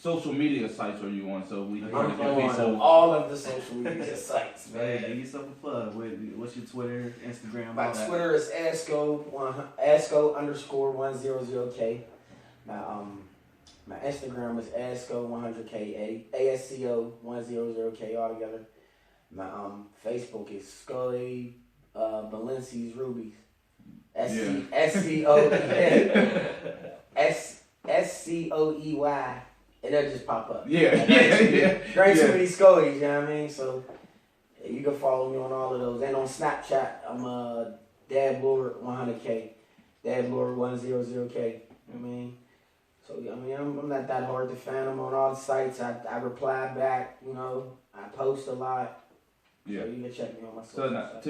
social media sites are you on? So we
I'm on all of the social media sites, man.
Hey, give yourself a plug. What's your Twitter, Instagram?
My Twitter is Asco_100k. My Instagram is Asco100k, ASCO100k all together. My Facebook is Scully Balencies Rubies. SCOEY. It'll just pop up.
Yeah.
There ain't too many Scullies, you know what I mean? So you can follow me on all of those. And on Snapchat, I'm DadLord100k. DadLord100k. You know what I mean? So, I mean, I'm not that hard to find. I'm on all the sites. I reply back, you know. I post a lot.
Yeah.
So you can check me on my social
sites.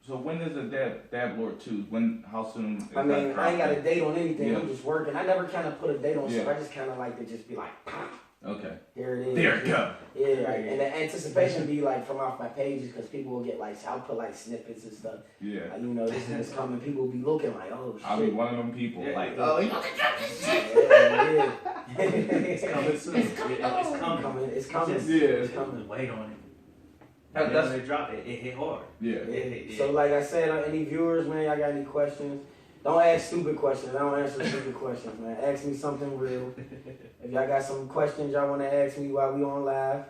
So when is the Dab Lord 2? How soon is
I mean,
that
I ain't got a date on anything.
Yeah.
I'm just working. I never kind of put a date on stuff. I just kind of like to just be like, pop.
Okay.
Here it is.
There it go.
Yeah, right. And the anticipation be like from off my pages because people will get like, I'll put like snippets and stuff.
Yeah.
You know, this is coming. People will be looking like, oh shit.
I'll be one of them people
oh, you can drop this shit.
It's coming soon.
It's coming.
Yeah, it's coming.
Wait on it.
And then when they dropped it, it hit hard.
Yeah.
So like I said, any viewers, man, y'all got any questions? Don't ask stupid questions. I don't answer stupid questions, man. Ask me something real. If y'all got some questions y'all want to ask me while we on live,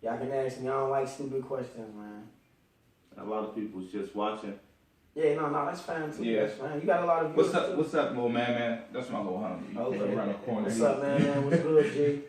y'all can ask me. I don't like stupid questions, man.
A lot of people's just watching.
Yeah, no, that's fine too.
Yeah.
That's fine. You got a lot of viewers.
What's up, little man? That's my little homie.
Okay.
Around the corner.
What's up, man? What's good, G?